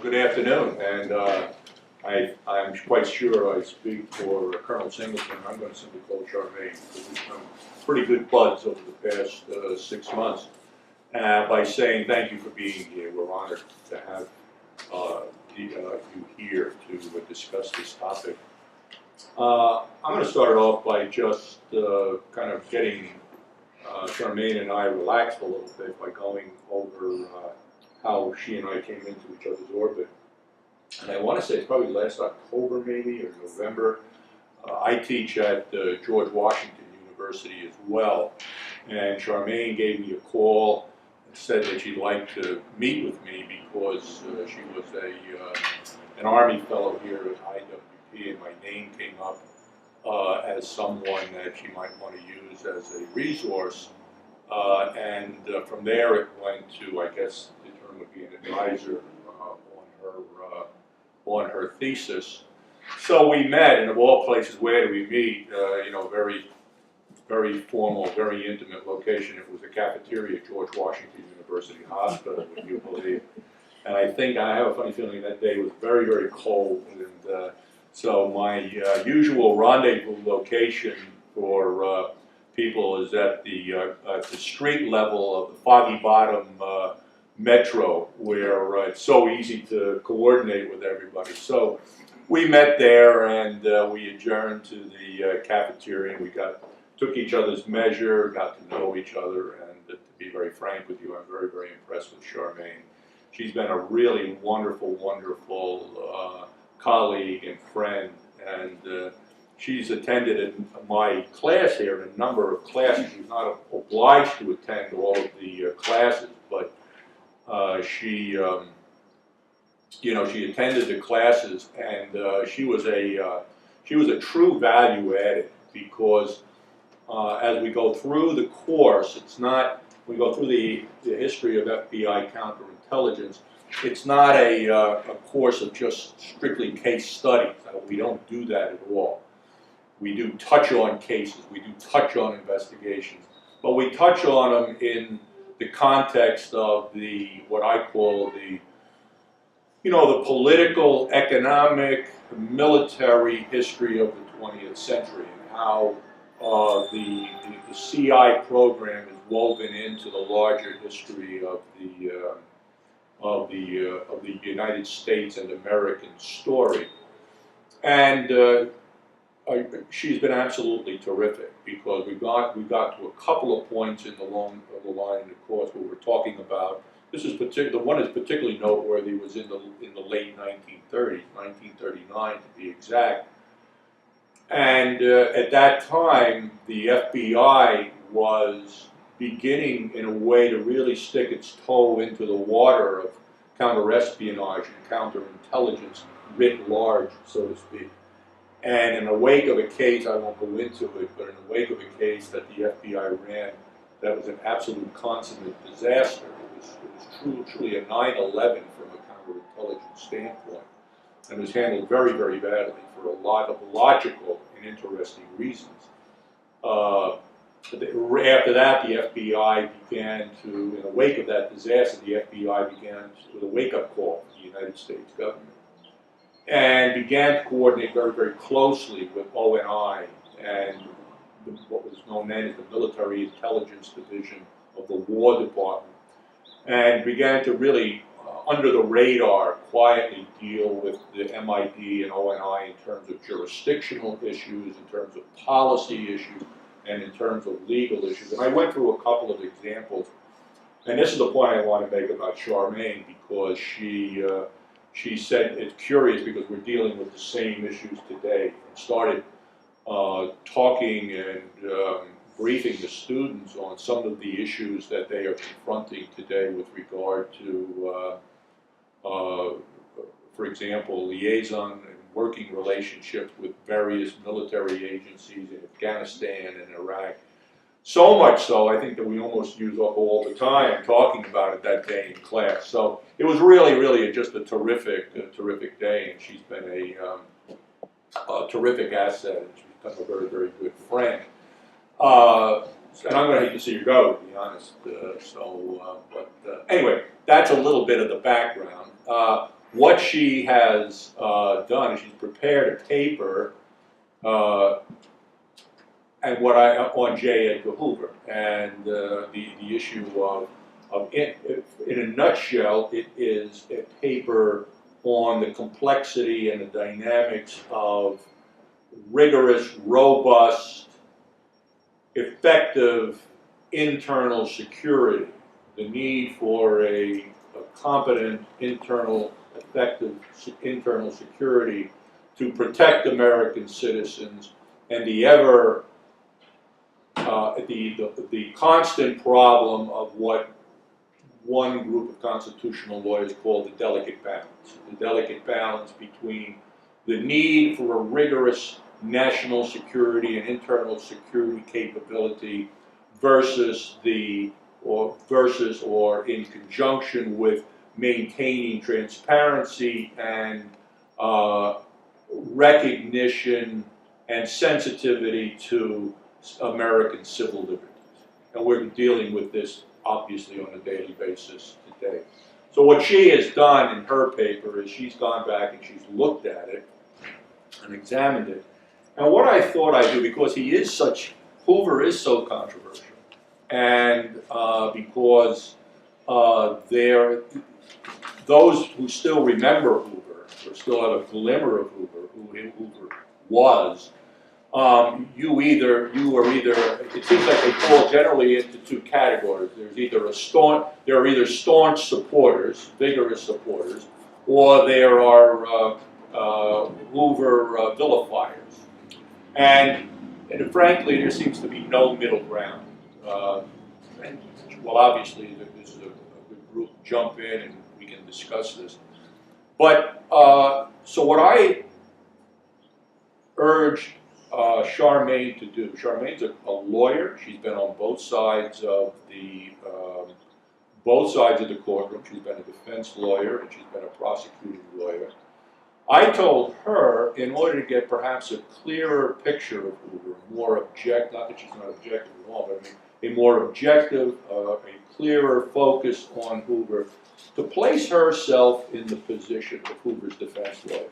Good afternoon, and I'm quite sure I speak for Colonel Singleton. I'm going to simply call Charmaine because we've become pretty good buds over the past 6 months. By saying thank you for being here. We're honored to have you here to discuss this topic. I'm going to start off by just kind of getting Charmaine and I relaxed a little bit by going over how she and I came into each other's orbit. And I want to say it's probably last October maybe, or November. I teach at George Washington University as well. And Charmaine gave me a call and said that she'd like to meet with me because she was an Army fellow here at IWP, and my name came up as someone that she might want to use as a resource. From there it went to, I guess the term would be an advisor on her thesis. So we met, and of all places, where do we meet? Very, very formal, very intimate location. It was a cafeteria at George Washington University Hospital, would you believe? And I think, I have a funny feeling that day was very, very cold. And so my usual rendezvous location for people is at the street level of the Foggy Bottom Metro, where it's so easy to coordinate with everybody. So we met there, and we adjourned to the cafeteria, and we took each other's measure, got to know each other, and to be very frank with you, I'm very, very impressed with Charmaine. She's been a really wonderful, wonderful colleague and friend, and she's attended in my class here, in a number of classes. She's not obliged to attend all of the classes, but she attended the classes, and she was a true value added, because as we go through the course, we go through the history of FBI counterintelligence. It's not a course of just strictly case studies. We don't do that at all. We do touch on cases, we do touch on investigations, but we touch on them in the context of what I call the political, economic, military history of the 20th century, and how the CI program is woven into the larger history of the United States and American story. And she's been absolutely terrific, because we got to a couple of points in the line in the course where we're talking about. The one is particularly noteworthy was in the late 1930s, 1939 to be exact. And at that time, the FBI was beginning, in a way, to really stick its toe into the water of counter-espionage and counterintelligence writ large, so to speak. And in the wake of a case, I won't go into it, but in the wake of a case that the FBI ran that was an absolute consummate disaster. It was truly a 9/11 from a counterintelligence standpoint. And was handled very, very badly for a lot of logical and interesting reasons. After that, the FBI began to, in the wake of that disaster, the FBI began with a wake-up call for the United States government, and began to coordinate very, very closely with ONI and what was known then as the Military Intelligence Division of the War Department, and began to really, under the radar, quietly deal with the MID and ONI in terms of jurisdictional issues, in terms of policy issues, and in terms of legal issues. And I went through a couple of examples, and this is the point I want to make about Charmaine, because she said it's curious because we're dealing with the same issues today, and started talking and briefing the students on some of the issues that they are confronting today with regard to, for example, liaison and working relationships with various military agencies in Afghanistan and Iraq. So much so, I think, that we almost use up all the time talking about it that day in class. So it was really, really just a terrific day, and she's been a terrific asset, and she's become a very, very good friend. And I'm going to hate to see her go, to be honest. Anyway, that's a little bit of the background. what she has done is she's prepared a paper and what on J. Edgar Hoover, and the issue of it, in a nutshell, it is a paper on the complexity and the dynamics of rigorous, robust, effective internal security, the need for a competent internal, effective internal security to protect American citizens, and the ever the constant problem of what one group of constitutional lawyers call the delicate balance between the need for a rigorous national security and internal security capability versus or in conjunction with maintaining transparency and recognition and sensitivity to American civil liberties. And we're dealing with this obviously on a daily basis today. So what she has done in her paper is she's gone back and she's looked at it and examined it. And what I thought I'd do, because Hoover is so controversial, and because those who still remember Hoover, or still have a glimmer of Hoover, who Hoover was, it seems like they fall generally into two categories. There are either staunch supporters, vigorous supporters, or there are Hoover vilifiers. And frankly, there seems to be no middle ground. Well, obviously, this is a good group. Jump in and we can discuss this. But so what I urged Charmaine to do. Charmaine's a lawyer. She's been on both sides of the courtroom. She's been a defense lawyer and she's been a prosecuting lawyer. I told her, in order to get perhaps a clearer picture of Hoover, more objective, not that she's not objective at all, but a more objective, a clearer focus on Hoover, to place herself in the position of Hoover's defense lawyer.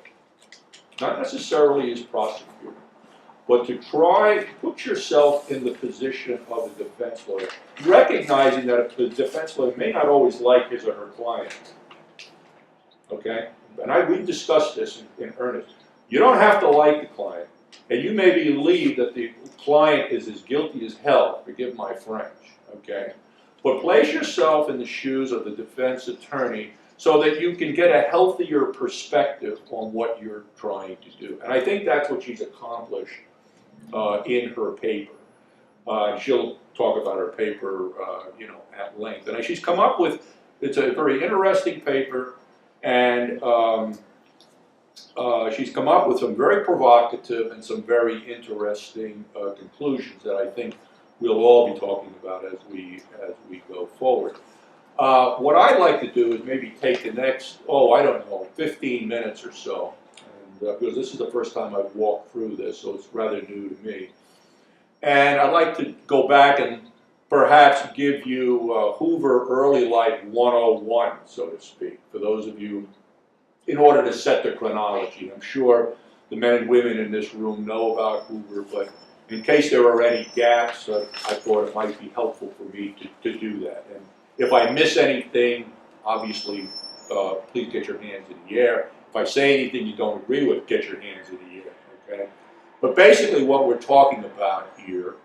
Not necessarily as prosecutor, but to try, put yourself in the position of a defense lawyer, recognizing that a defense lawyer may not always like his or her client. Okay? And we discussed this in earnest. You don't have to like the client, and you may believe that the client is as guilty as hell, forgive my French, okay? But place yourself in the shoes of the defense attorney so that you can get a healthier perspective on what you're trying to do. And I think that's what she's accomplished in her paper. She'll talk about her paper, at length. And she's come up with, it's a very interesting paper, and she's come up with some very provocative and some very interesting conclusions that I think we'll all be talking about as we go forward. What I'd like to do is maybe take the next, 15 minutes or so, and, because this is the first time I've walked through this, so it's rather new to me. And I'd like to go back and perhaps give you Hoover Early Life 101, so to speak, for those of you, in order to set the chronology. I'm sure the men and women in this room know about Hoover, but in case there are any gaps, I thought it might be helpful for me to do that. And if I miss anything, obviously, please get your hands in the air. If I say anything you don't agree with, get your hands in the air, okay? But basically what we're talking about here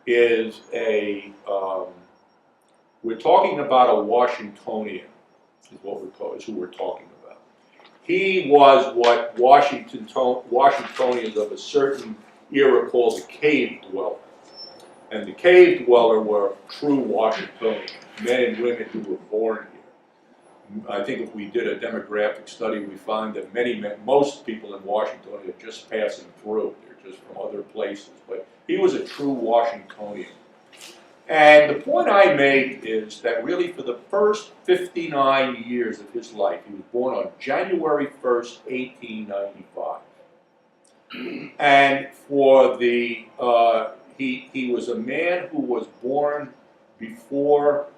is we're talking about a Washingtonian, is who we're talking about. He was what Washingtonians of a certain era called the cave dweller. And the cave dweller were true Washingtonians, men and women who were born here. I think if we did a demographic study, we find that most people in Washington are just passing through. They're just from other places. But he was a true Washingtonian. And the point I made is that really for the first 59 years of his life, he was born on January 1st, 1895. And for he was a man who was born before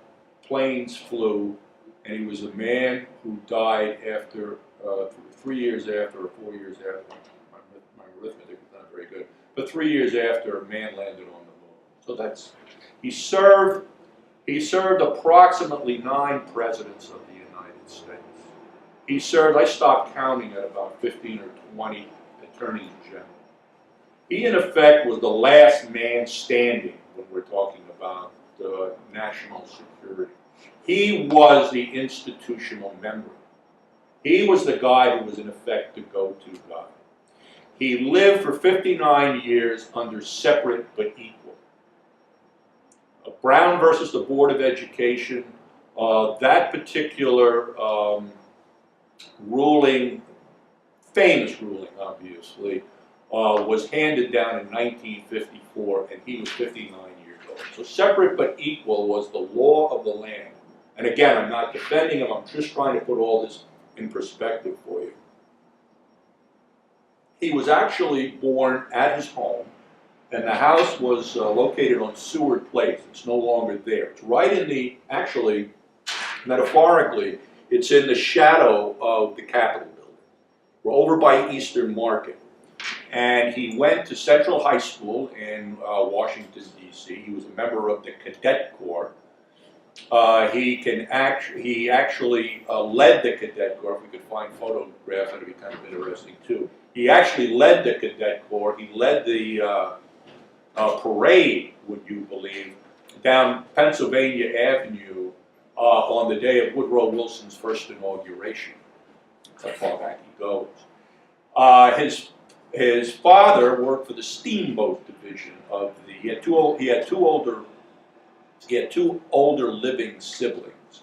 planes flew and he was a man who died after 3 years after or 4 years after. My arithmetic is not very good, but 3 years after a man landed on the moon. So that's he served approximately 9 presidents of the United States. He served, I stopped counting at about 15 or 20 attorneys general. He, in effect, was the last man standing when we're talking about national security. He was the institutional member. He was the guy who was, in effect, the go-to guy. He lived for 59 years under separate but equal. Brown versus the Board of Education, that particular ruling, famous ruling obviously, was handed down in 1954, and he was 59 years old. So separate but equal was the law of the land. And again, I'm not defending him, I'm just trying to put all this in perspective for you. He was actually born at his home, and the house was located on Seward Place. It's no longer there. It's right in the, actually, metaphorically, it's in the shadow of the Capitol building. We're over by Eastern Market. And he went to Central High School in Washington, D.C. He was a member of the Cadet Corps. He actually led the Cadet Corps. If we could find photographs, that would be kind of interesting too. He actually led the Cadet Corps. He led the parade, would you believe, down Pennsylvania Avenue on the day of Woodrow Wilson's first inauguration. That's how far back he goes. His father worked for the Steamboat Division of the. He had two older living siblings.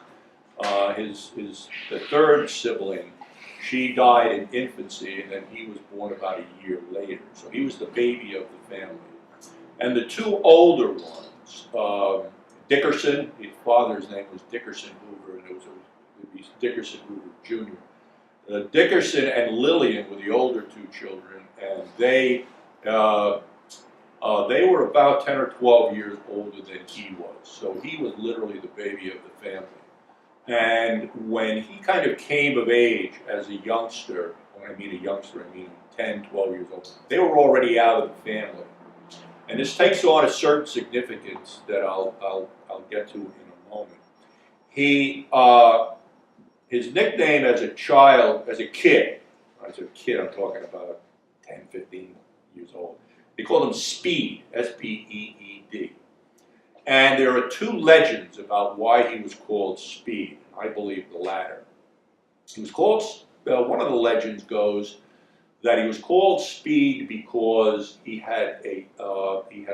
The third sibling, she died in infancy, and then he was born about a year later. So he was the baby of the family. And the 2 older ones, Dickerson, his father's name was Dickerson Hoover, and it was Dickerson Hoover Jr. Dickerson and Lillian were the older 2 children, and they were about 10 or 12 years older than he was. So he was literally the baby of the family. And when he kind of came of age as a youngster, when I mean a youngster, I mean 10, 12 years old, they were already out of the family. And this takes on a certain significance that I'll get to in a moment. His nickname as a kid, I'm talking about 10, 15 years old, they called him Speed, S-P-E-E-D. And there are 2 legends about why he was called Speed. I believe the latter. He was called, one of the legends goes that he was called Speed because he had a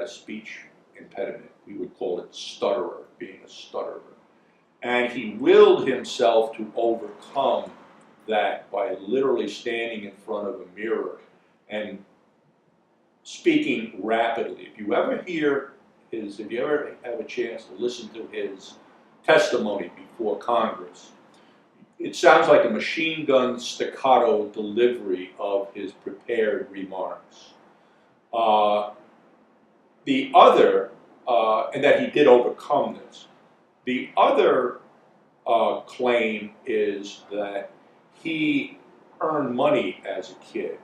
speech impediment. We would call it stutterer, being a stutterer. And he willed himself to overcome that by literally standing in front of a mirror and speaking rapidly. If you ever have a chance to listen to his testimony before Congress, it sounds like a machine gun staccato delivery of his prepared remarks. And that he did overcome this. The other claim is that he earned money as a kid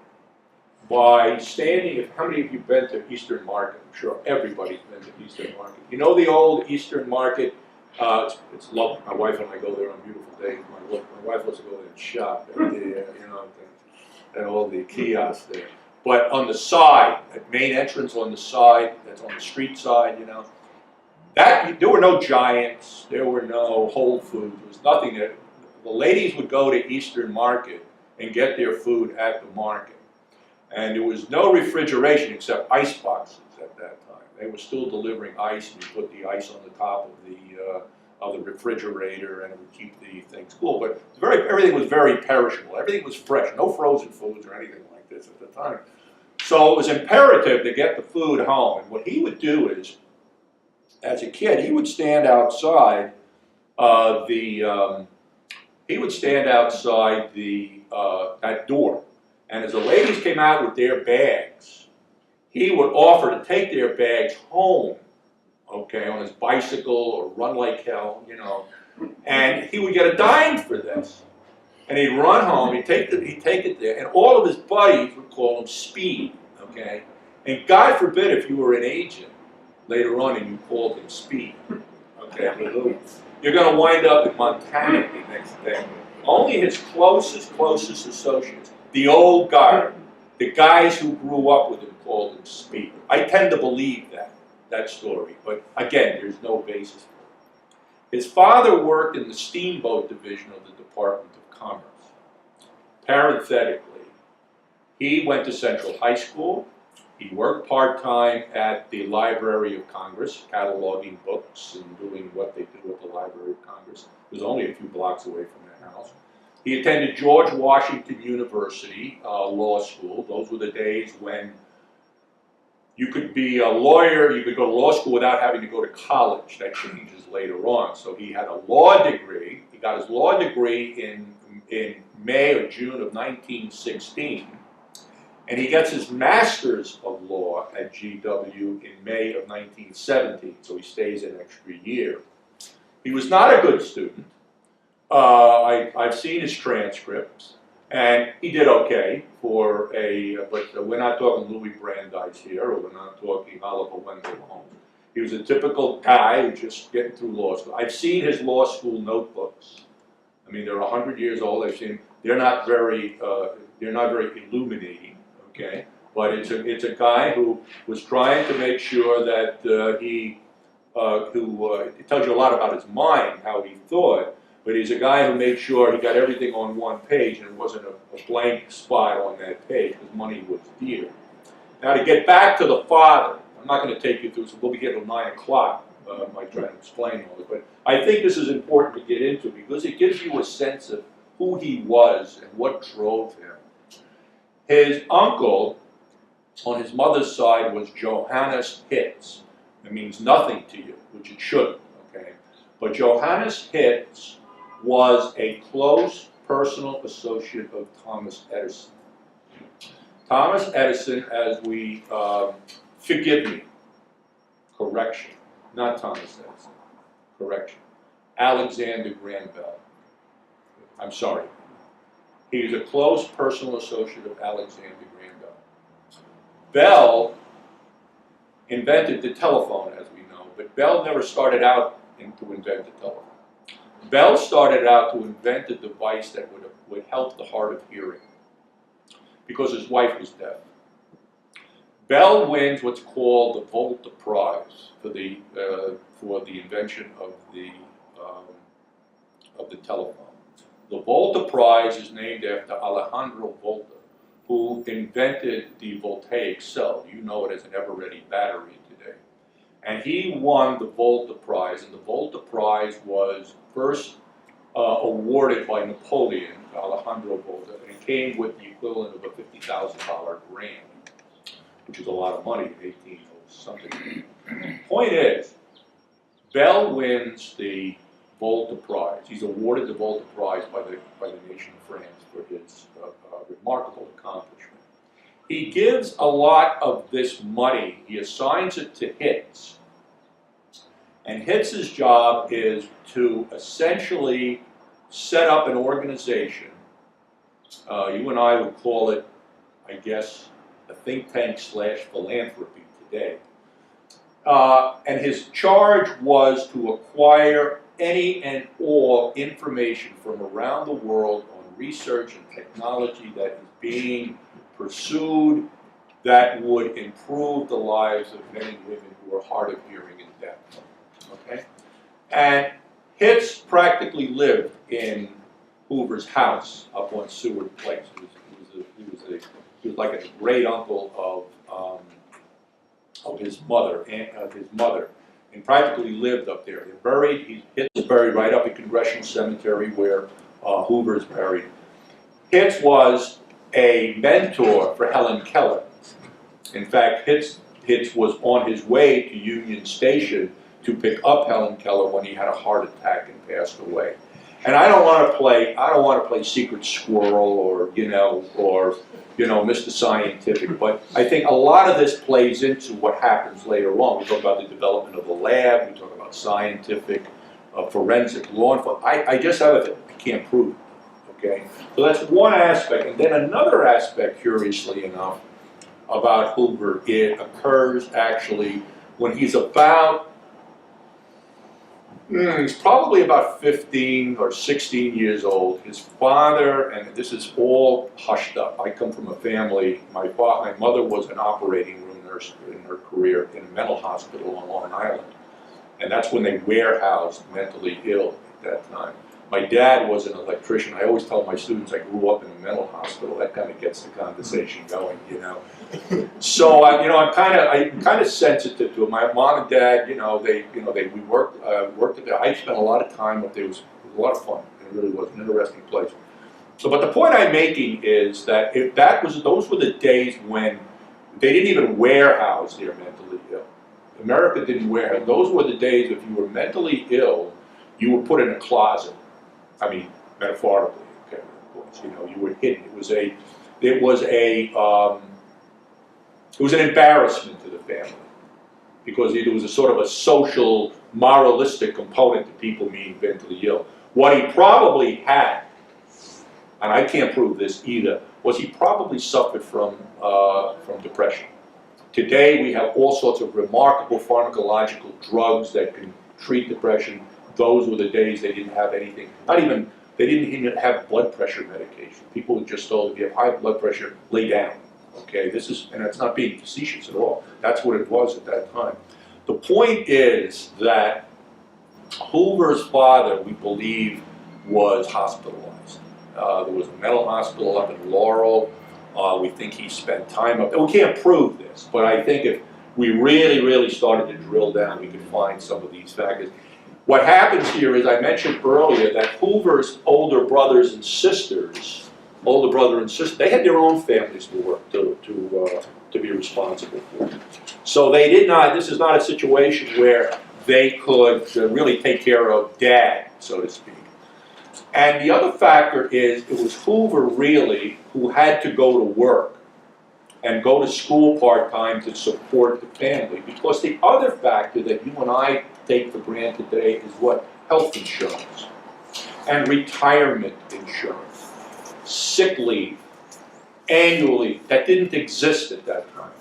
by standing. How many of you have been to Eastern Market? I'm sure everybody's been to Eastern Market. You know the old Eastern Market? It's lovely. My wife and I go there on beautiful days. My wife loves to go there and shop at all the kiosks there. But on the side, that main entrance on the side, that's on the street side, there were no Giants, there were no Whole Foods, there was nothing there. The ladies would go to Eastern Market and get their food at the market. And there was no refrigeration except ice boxes at that time. They were still delivering ice, and you put the ice on the top of the refrigerator, and it would keep the things cool. But everything was very perishable. Everything was fresh. No frozen foods or anything like this at the time. So it was imperative to get the food home. And what he would do is, as a kid, he would stand outside that door. And as the ladies came out with their bags, he would offer to take their bags home, on his bicycle or run like hell, And he would get a dime for this. And he'd run home, he'd take it there, and all of his buddies would call him Speed, okay? And God forbid if you were an agent later on and you called him Speed, okay? You're gonna wind up in Montana the next day. Only his closest associates, the old guard, the guys who grew up with him called him Speed. I tend to believe that story, but again, there's no basis for it. His father worked in the steamboat division of the Department of Commerce. Parenthetically, he went to Central High School. He worked part-time at the Library of Congress, cataloging books and doing what they do at the Library of Congress. It was only a few blocks away from their house. He attended George Washington University Law School. Those were the days when you could be a lawyer, you could go to law school without having to go to college. That changes later on. So he had a law degree. He got his law degree in May or June of 1916. And he gets his Master's of Law at GW in May of 1917. So he stays an extra year. He was not a good student. I've seen his transcripts. And he did okay for but we're not talking Louis Brandeis here, or we're not talking Oliver Wendell Holmes. He was a typical guy who just getting through law school. I've seen his law school notebooks. I mean, they're 100 years old. I've seen. They're not very illuminating, okay. But it's a guy who was trying to make sure that it tells you a lot about his mind, how he thought. But he's a guy who made sure he got everything on one page and it wasn't a blank spot on that page because money was dear. Now to get back to the father, I'm not going to take you through, so we'll be here till 9 o'clock. I might try to explain all this, but I think this is important to get into because it gives you a sense of who he was and what drove him. His uncle on his mother's side was Johannes Hitz. It means nothing to you, which it shouldn't, okay? But Johannes Hitz was a close personal associate of Thomas Edison. Thomas Edison, as we, forgive me, correction, not Thomas Edison, correction, Alexander Graham Bell. I'm sorry. He was a close personal associate of Alexander Graham Bell. Bell invented the telephone, as we know, but Bell never started out to invent the telephone. Bell started out to invent a device that would help the hard of hearing because his wife was deaf. Bell wins what's called the Volta Prize for the invention of the telephone. The Volta Prize is named after Alejandro Volta, who invented the voltaic cell. You know it as an ever-ready battery today. And he won the Volta Prize, and the Volta Prize was first awarded by Napoleon to Alejandro Volta, and it came with the equivalent of a $50,000 grant, which is a lot of money in 18-something. Point is, Bell wins the Volta Prize. He's awarded the Volta Prize by the nation of France for his remarkable accomplishment. He gives a lot of this money, he assigns it to Hitz. And Hitz's job is to essentially set up an organization. You and I would call it, I guess, a think tank / philanthropy today. And his charge was to acquire any and all information from around the world on research and technology that is being pursued that would improve the lives of men and women who are hard of hearing and deaf. Okay? And Hitz practically lived in Hoover's house up on Seward Place. He was like a great uncle of his mother, and practically lived up there. They're buried. Hitz is buried right up in Congressional Cemetery where Hoover is buried. Hitz was a mentor for Helen Keller. In fact, Hitz was on his way to Union Station to pick up Helen Keller when he had a heart attack and passed away. And I don't want to play secret squirrel or Mr. Scientific, but I think a lot of this plays into what happens later on. We talk about the development of the lab, we talk about scientific forensic law enforcement. I just have it, I can't prove it. Okay, so that's one aspect. And then another aspect, curiously enough, about Hoover, it occurs actually when he's about, he's probably about 15 or 16 years old. His father, and this is all hushed up. I come from a family, my mother was an operating room nurse in her career in a mental hospital on Long Island. And that's when they warehoused mentally ill at that time. My dad was an electrician. I always tell my students I grew up in a mental hospital. That kind of gets the conversation going, you know. So I'm kind of sensitive to it. My mom and dad, we worked together. I spent a lot of time up there. It was a lot of fun. It really was an interesting place. So, but the point I'm making is that those were the days when they didn't even warehouse their mentally ill. America didn't warehouse. Those were the days if you were mentally ill, you were put in a closet. I mean, metaphorically, okay, of course, you were hidden. It was an embarrassment to the family because it was a sort of a social, moralistic component to people being mentally ill. What he probably had, and I can't prove this either, was he probably suffered from depression. Today we have all sorts of remarkable pharmacological drugs that can treat depression. Those were the days they didn't have anything. They didn't even have blood pressure medication. People were just told if you have high blood pressure, lay down. Okay, and it's not being facetious at all. That's what it was at that time. The point is that Hoover's father, we believe, was hospitalized. There was a mental hospital up in Laurel. We think he spent time up there. We can't prove this, but I think if we really, really started to drill down, we could find some of these factors. What happens here is, I mentioned earlier that Hoover's older brothers and sisters, they had their own families to work to be responsible for. So they did not. This is not a situation where they could really take care of dad, so to speak. And the other factor is it was Hoover really who had to go to work and go to school part-time to support the family. Because the other factor that you and I take for granted today is what? Health insurance and retirement insurance, sick leave, annually, that didn't exist at that time.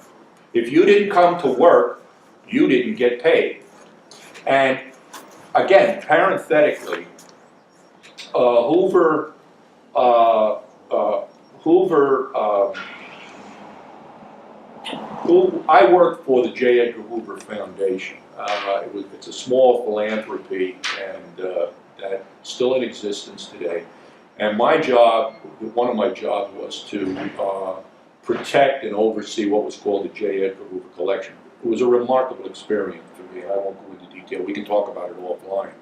If you didn't come to work, you didn't get paid. And again, parenthetically, Hoover I worked for the J. Edgar Hoover Foundation. It's a small philanthropy, and that's still in existence today. And my job, one of my jobs, was to protect and oversee what was called the J. Edgar Hoover collection. It was a remarkable experience for me. I won't go into detail. We can talk about it offline.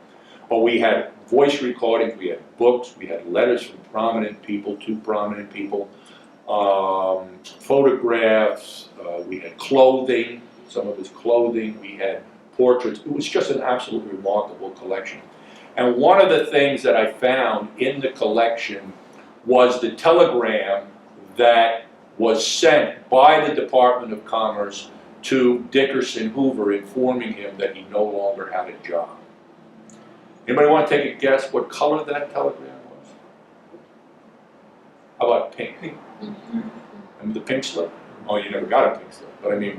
But we had voice recordings, we had books, we had letters from prominent people to prominent people, photographs, we had clothing, some of his clothing, we had portraits. It was just an absolutely remarkable collection. And one of the things that I found in the collection was the telegram that was sent by the Department of Commerce to Dickerson Hoover, informing him that he no longer had a job. Anybody want to take a guess what color that telegram was? How about pink? Remember the pink slip? Oh, you never got a pink slip, but I mean,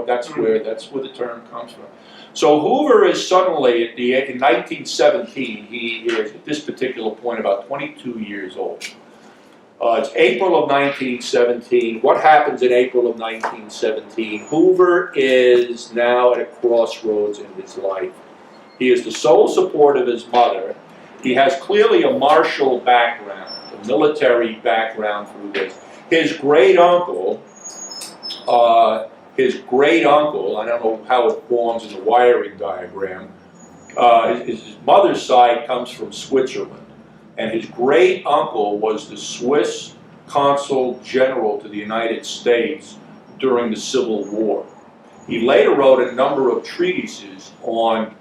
that's where the term comes from. So Hoover is suddenly, in 1917, he is at this particular point about 22 years old. It's April of 1917. What happens in April of 1917? Hoover is now at a crossroads in his life. He is the sole support of his mother. He has clearly a martial background, a military background through this. His great uncle, I don't know how it forms in the wiring diagram, his mother's side comes from Switzerland. And his great uncle was the Swiss consul general to the United States during the Civil War. He later wrote a number of treatises on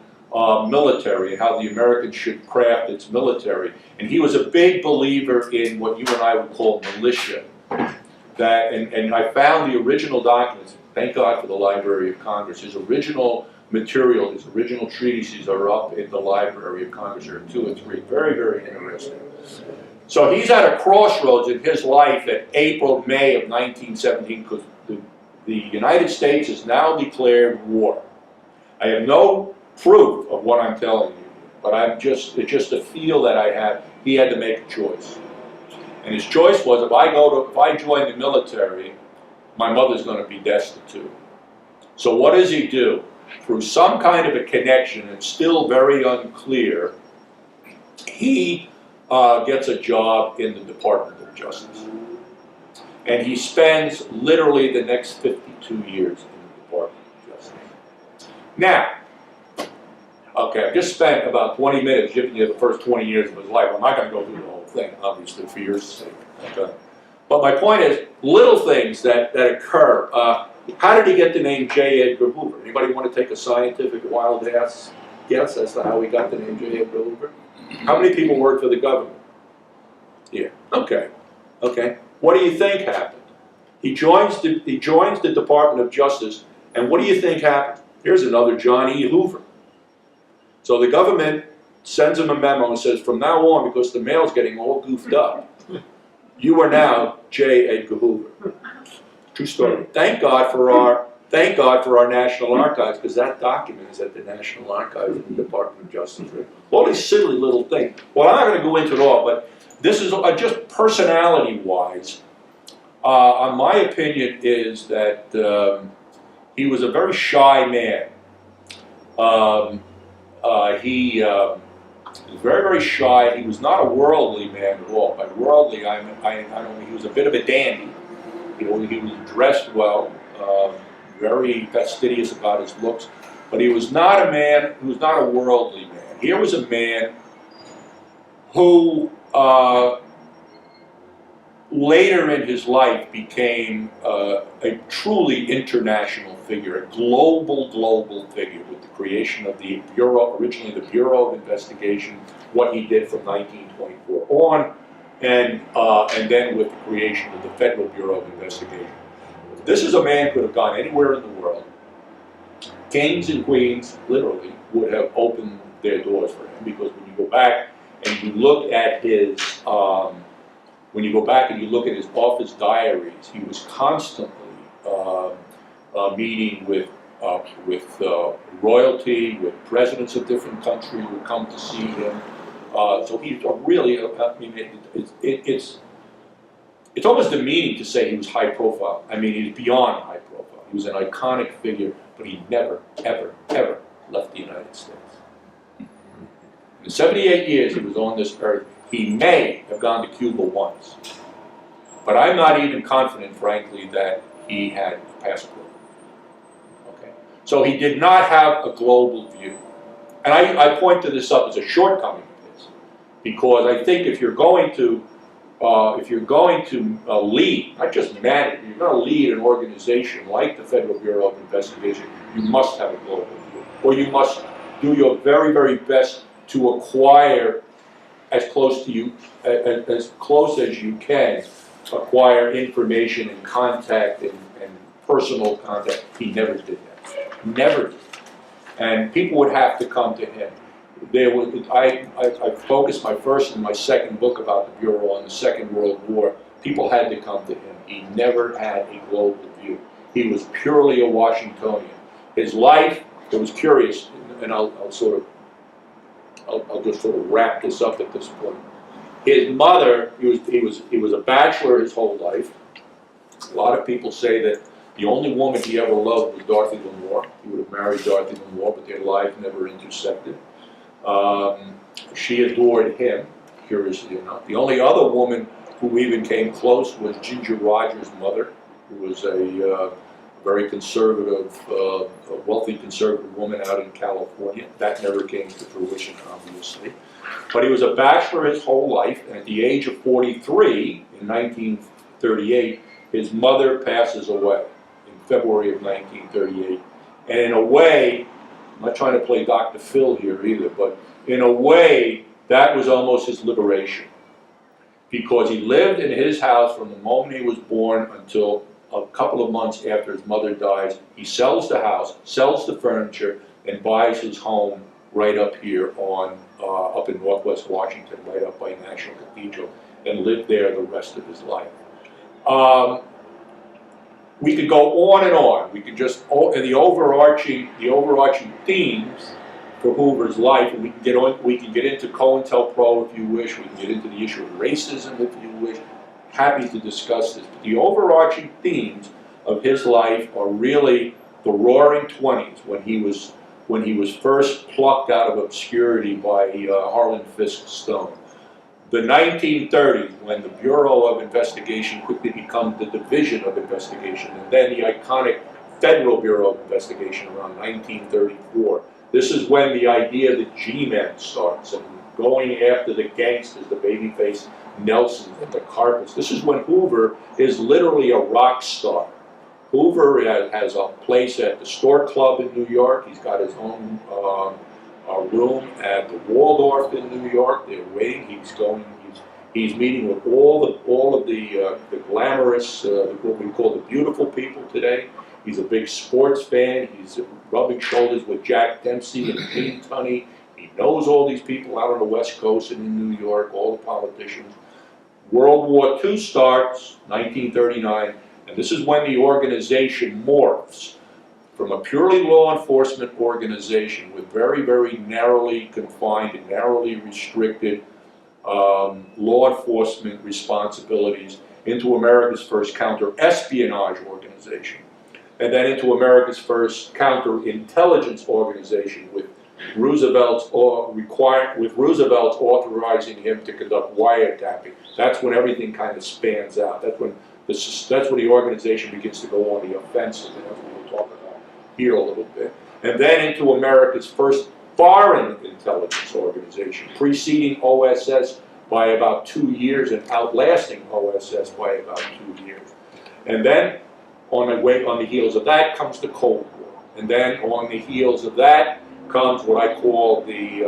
military and how the Americans should craft its military. And he was a big believer in what you and I would call militia. And I found the original documents, thank God for the Library of Congress. His original material, his original treatises are up in the Library of Congress. There are 2 or 3, very, very interesting. So he's at a crossroads in his life at April, May of 1917, because the United States has now declared war. I have no proof of what I'm telling you, but it's just a feel that I have. He had to make a choice. And his choice was, if I join the military, my mother's going to be destitute. So what does he do? Through some kind of a connection, it's still very unclear, he gets a job in the Department of Justice. And he spends literally the next 52 years in the Department of Justice. Now, okay, I've just spent about 20 minutes giving you the first 20 years of his life. I'm not going to go through the whole thing, obviously, for your sake. Okay. But my point is, little things that occur. How did he get the name J. Edgar Hoover? Anybody want to take a scientific wild ass guess as to how he got the name J. Edgar Hoover? How many people work for the government? Yeah. Okay. Okay. What do you think happened? He joins the Department of Justice, and what do you think happened? Here's another John E. Hoover. So the government sends him a memo and says, from now on, because the mail's getting all goofed up, you are now J. Edgar Hoover. True story. Thank God for our National Archives, because that document is at the National Archives in the Department of Justice. All these silly little things. Well, I'm not going to go into it all, but this is just personality-wise. My opinion is that he was a very shy man. He was very, very shy. He was not a worldly man at all. By worldly, I mean he was a bit of a dandy. He was dressed well, very fastidious about his looks, but he was not a man. He was not a worldly man. Here was a man who later in his life became a truly international figure, a global figure, with the creation of the Bureau, originally the Bureau of Investigation, what he did from 1924 on, and then with the creation of the Federal Bureau of Investigation. This is a man who could have gone anywhere in the world. Kings and queens, literally, would have opened their doors for him, because when you go back and you look at his office diaries, he was constantly meeting with royalty, with presidents of different countries who would come to see him. So he's really, I mean, it's almost demeaning to say he was high profile. I mean, he's beyond high profile. He was an iconic figure, but he never, ever, ever left the United States. In the 78 years he was on this earth, he may have gone to Cuba once. But I'm not even confident, frankly, that he had a passport. Okay. So he did not have a global view. And I point to this up as a shortcoming of his, because I think if you're going to lead, not just manage, you're going to lead an organization like the Federal Bureau of Investigation, you must have a global view, or you must do your very, very best to acquire as close as you can, acquire information and contact and personal contact. He never did that. Never did. And people would have to come to him. I focused my first and my second book about the Bureau on the Second World War. People had to come to him. He never had a global view. He was purely a Washingtonian. His life, it was curious, and I'll just sort of wrap this up at this point. His mother, he was a bachelor his whole life. A lot of people say that the only woman he ever loved was Dorothy Lamour. He would have married Dorothy Lamour, but their lives never intersected. She adored him, curiously enough. The only other woman who even came close was Ginger Rogers' mother, who was a very conservative, wealthy conservative woman out in California. That never came to fruition, obviously. But he was a bachelor his whole life, and at the age of 43, in 1938, his mother passes away in February of 1938. And in a way, I'm not trying to play Dr. Phil here either, but in a way, that was almost his liberation. Because he lived in his house from the moment he was born until a couple of months after his mother dies. He sells the house, sells the furniture, and buys his home right up here up in Northwest Washington, right up by National Cathedral, and lived there the rest of his life. We could go on and on. We could just, and the overarching themes for Hoover's life, and we can get into COINTELPRO if you wish. We can get into the issue of racism if you wish. Happy to discuss this. But the overarching themes of his life are really the Roaring '20s, when he was first plucked out of obscurity by Harlan Fiske Stone. The 1930s, when the Bureau of Investigation quickly becomes the Division of Investigation, and then the iconic Federal Bureau of Investigation around 1934. This is when the idea of the G-Men starts, and going after the gangsters, the babyface Nelsons and the Carpets. This is when Hoover is literally a rock star. Hoover has a place at the Stork Club in New York. He's got his own room at the Waldorf in New York. They're waiting. He's meeting with all of the glamorous, what we call the beautiful people today. He's a big sports fan. He's rubbing shoulders with Jack Dempsey and Pete Tunney. He knows all these people out on the West Coast and in New York, all the politicians. World War II starts, 1939, and this is when the organization morphs from a purely law enforcement organization with very, very narrowly confined and narrowly restricted law enforcement responsibilities into America's first counter-espionage organization, and then into America's first counterintelligence organization with Roosevelt's authorizing him to conduct wiretapping. That's when everything kind of spans out. That's when the organization begins to go on the offensive, and that's what we'll talk about here a little bit. And then into America's first foreign intelligence organization, preceding OSS by about 2 years and outlasting OSS by about 2 years. And then on the heels of that comes the Cold War. And then on the heels of that comes what I call the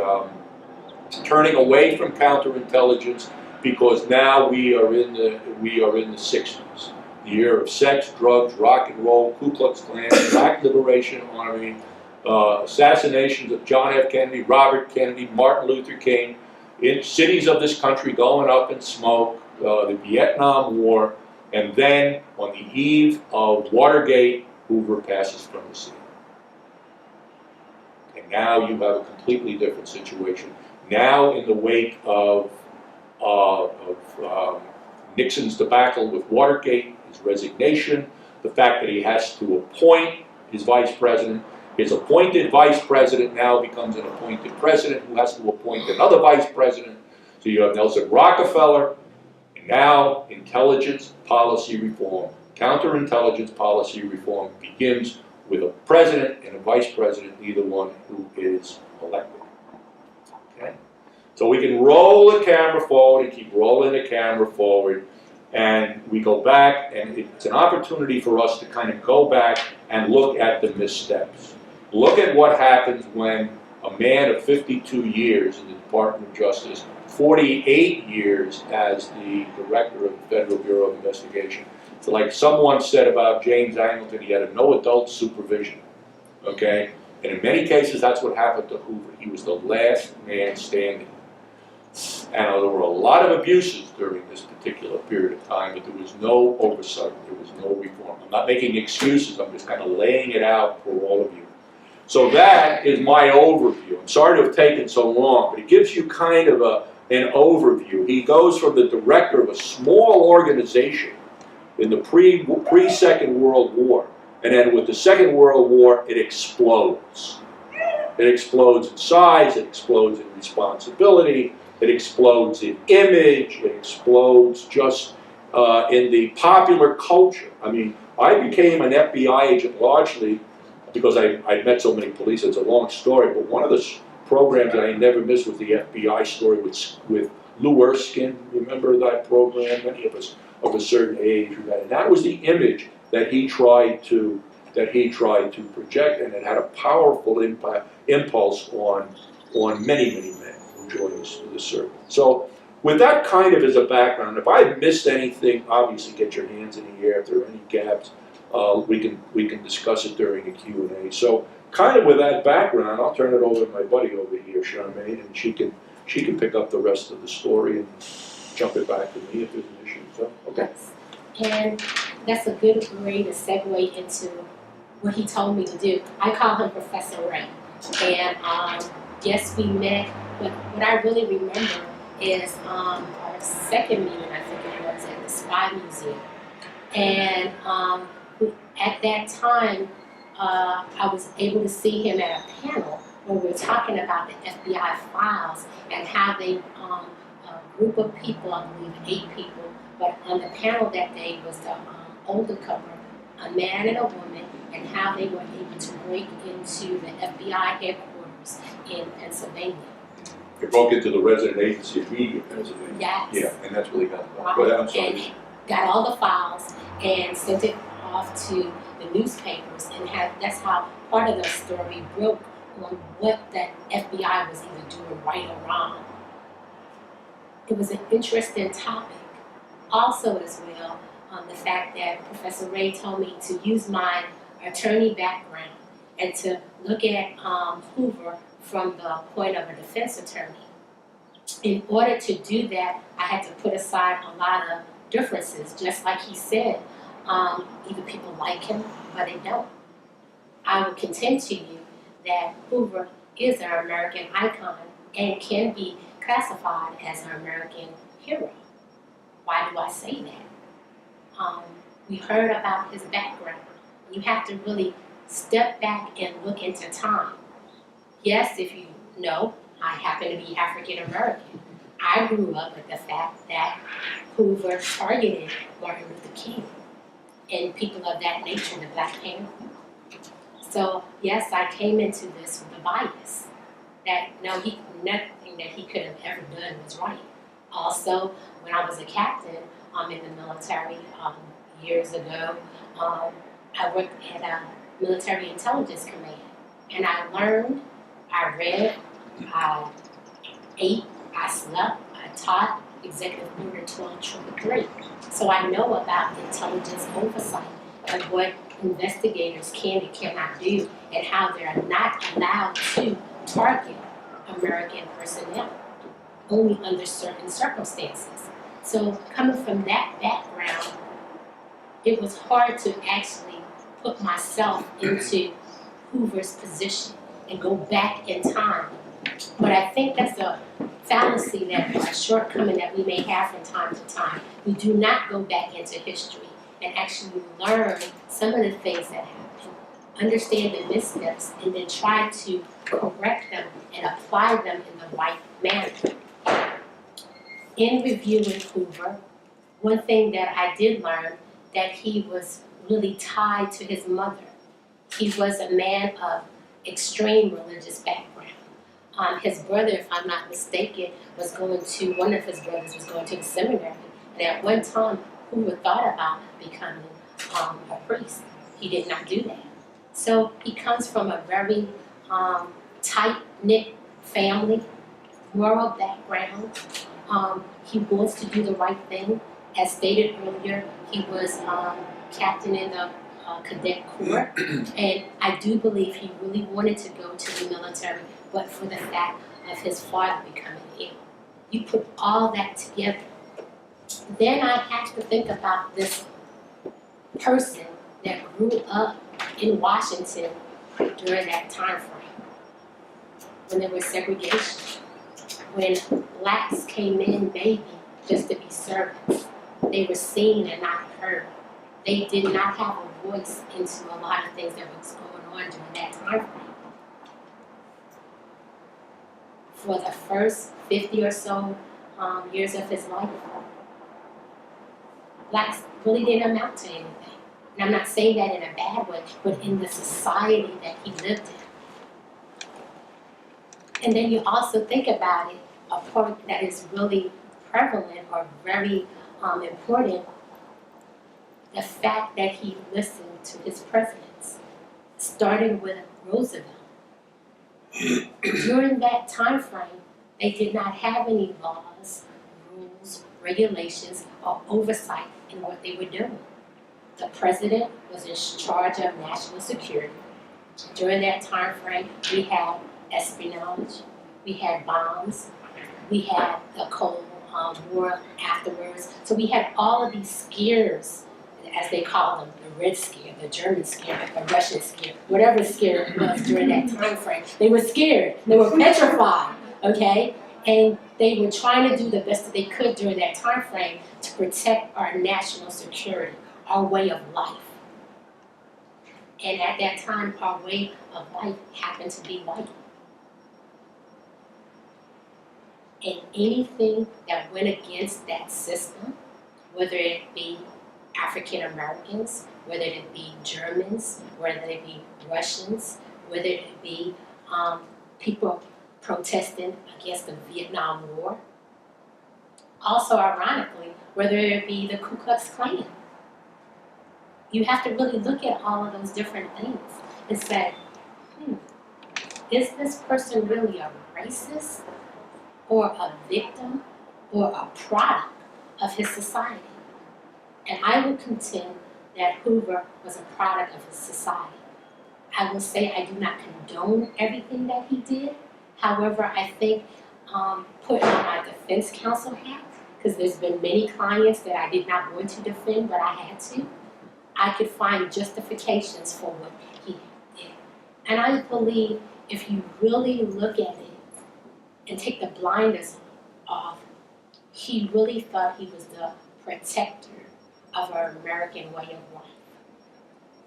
turning away from counterintelligence, because now we are in the 60s, the year of sex, drugs, rock and roll, Ku Klux Klan, Black Liberation Army, assassinations of John F. Kennedy, Robert Kennedy, Martin Luther King, in cities of this country going up in smoke, the Vietnam War, and then on the eve of Watergate, Hoover passes from the scene. And now you have a completely different situation. Now, in the wake of Nixon's debacle with Watergate, his resignation, the fact that he has to appoint his vice president, his appointed vice president now becomes an appointed president who has to appoint another vice president. So you have Nelson Rockefeller, and now intelligence policy reform, counterintelligence policy reform begins with a president and a vice president, neither one who is elected. Okay? So we can roll the camera forward and keep rolling the camera forward, and we go back, and it's an opportunity for us to kind of go back and look at the missteps. Look at what happens when a man of 52 years in the Department of Justice, 48 years as the director of the Federal Bureau of Investigation. It's like someone said about James Angleton, he had no adult supervision, okay? And in many cases, that's what happened to Hoover. He was the last man standing. And there were a lot of abuses during this particular period of time, but there was no oversight, there was no reform. I'm not making excuses, I'm just kind of laying it out for all of you. So that is my overview. I'm sorry to have taken so long, but it gives you kind of an overview. He goes from the director of a small organization in the pre-Second World War, and then with the Second World War, it explodes. It explodes in size, it explodes in responsibility, it explodes in image, it explodes just in the popular culture. I mean, I became an FBI agent largely because I met so many police. It's a long story, but one of the programs that I never missed was the FBI story with Lou Erskine. Remember that program? Many of us of a certain age who had it. That was the image that he tried to project, and it had a powerful impulse on many, many men who joined the service. So with that kind of as a background, if I missed anything, obviously get your hands in the air. If there are any gaps, we can discuss it during the Q&A. So kind of with that background, I'll turn it over to my buddy over here, Charmaine, and she can pick up the rest of the story and jump it back to me if there's an issue. So, okay. And that's a good way to segue into what he told me to do. I call him Professor Ray. And yes, we met, but what I really remember is our second meeting, I think it was, at the Spy Museum. And at that time, I was able to see him at a panel where we were talking about the FBI files and how they, a group of people, I believe 8 people, but on the panel that day was the older couple, a man and a woman, and how they were able to break into the FBI headquarters in Pennsylvania. They broke into the resident agency of media in Pennsylvania. Yes. Yeah, and that's what he got. Right. Go ahead, I'm sorry. And got all the files and sent it off to the newspapers, and that's how part of the story broke on what the FBI was either doing right or wrong. It was an interesting topic. Also as well, the fact that Professor Ray told me to use my attorney background and to look at Hoover from the point of a defense attorney. In order to do that, I had to put aside a lot of differences, just like he said. Either people like him or they don't. I will contend to you that Hoover is an American icon and can be classified as an American hero. Why do I say that? We heard about his background. You have to really step back and look into time. Yes, if you know, I happen to be African American. I grew up with the fact that Hoover targeted Martin Luther King and people of that nature, the Black Panther. So yes, I came into this with a bias that nothing that he could have ever done was right. Also, when I was a captain in the military years ago, I worked at a military intelligence command, and I learned, I read, I ate, I slept, I taught Executive Order 1233. So I know about intelligence oversight and what investigators can and cannot do, and how they're not allowed to target American personnel, only under certain circumstances. So coming from that background, it was hard to actually put myself into Hoover's position and go back in time. But I think that's a fallacy, that a shortcoming that we may have from time to time. We do not go back into history and actually learn some of the things that happened, understand the missteps, and then try to correct them and apply them in the right manner. In reviewing Hoover, one thing that I did learn, that he was really tied to his mother. He was a man of extreme religious background. His brother, if I'm not mistaken, one of his brothers was going to the seminary, and at one time, Hoover thought about becoming a priest. He did not do that. So he comes from a very tight-knit family, moral background. He wants to do the right thing. As stated earlier, he was captain in the cadet corps, and I do believe he really wanted to go to the military, but for the fact of his father becoming ill. You put all that together. Then I have to think about this person that grew up in Washington during that time frame, when there was segregation, when blacks came in maybe just to be servants. They were seen and not heard. They did not have a voice into a lot of things that was going on during that time frame. For the first 50 or so years of his life, blacks really didn't amount to anything. And I'm not saying that in a bad way, but in the society that he lived in. And then you also think about it, a part that is really prevalent or very important, the fact that he listened to his presidents, starting with Roosevelt. During that time frame, they did not have any laws, rules, regulations, or oversight in what they were doing. The president was in charge of national security. During that time frame, we had espionage, we had bombs, we had the Cold War afterwards. So we had all of these scares, as they call them, the Red Scare, the German scare, the Russian scare, whatever scare it was during that time frame. They were scared, they were petrified, okay? And they were trying to do the best that they could during that time frame to protect our national security, our way of life. And at that time, our way of life happened to be white. And anything that went against that system, whether it be African Americans, whether it be Germans, whether it be Russians, whether it be people protesting against the Vietnam War. Also, ironically, whether it be the Ku Klux Klan. You have to really look at all of those different things and say, is this person really a racist or a victim or a product of his society? And I would contend that Hoover was a product of his society. I will say I do not condone everything that he did. However, I think putting on my defense counsel hat, because there's been many clients that I did not want to defend, but I had to, I could find justifications for what he did. And I believe if you really look at it and take the blinders off, he really thought he was the protector of our American way of life,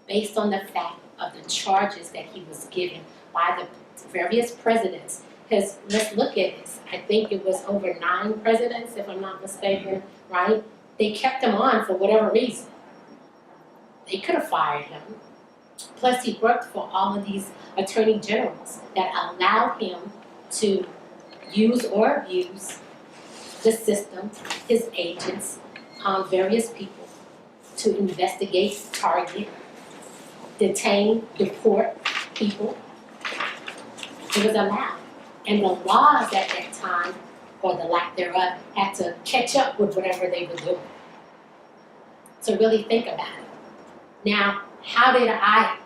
based on the fact of the charges that he was given by the various presidents. Because let's look at this. I think it was over 9 presidents, if I'm not mistaken, right? They kept him on for whatever reason. They could have fired him. Plus, he worked for all of these attorney generals that allowed him to use or abuse the system, his agents, various people, to investigate, target, detain, deport people. It was allowed. And the laws at that time, or the lack thereof, had to catch up with whatever they were doing. So really think about it. Now, how did I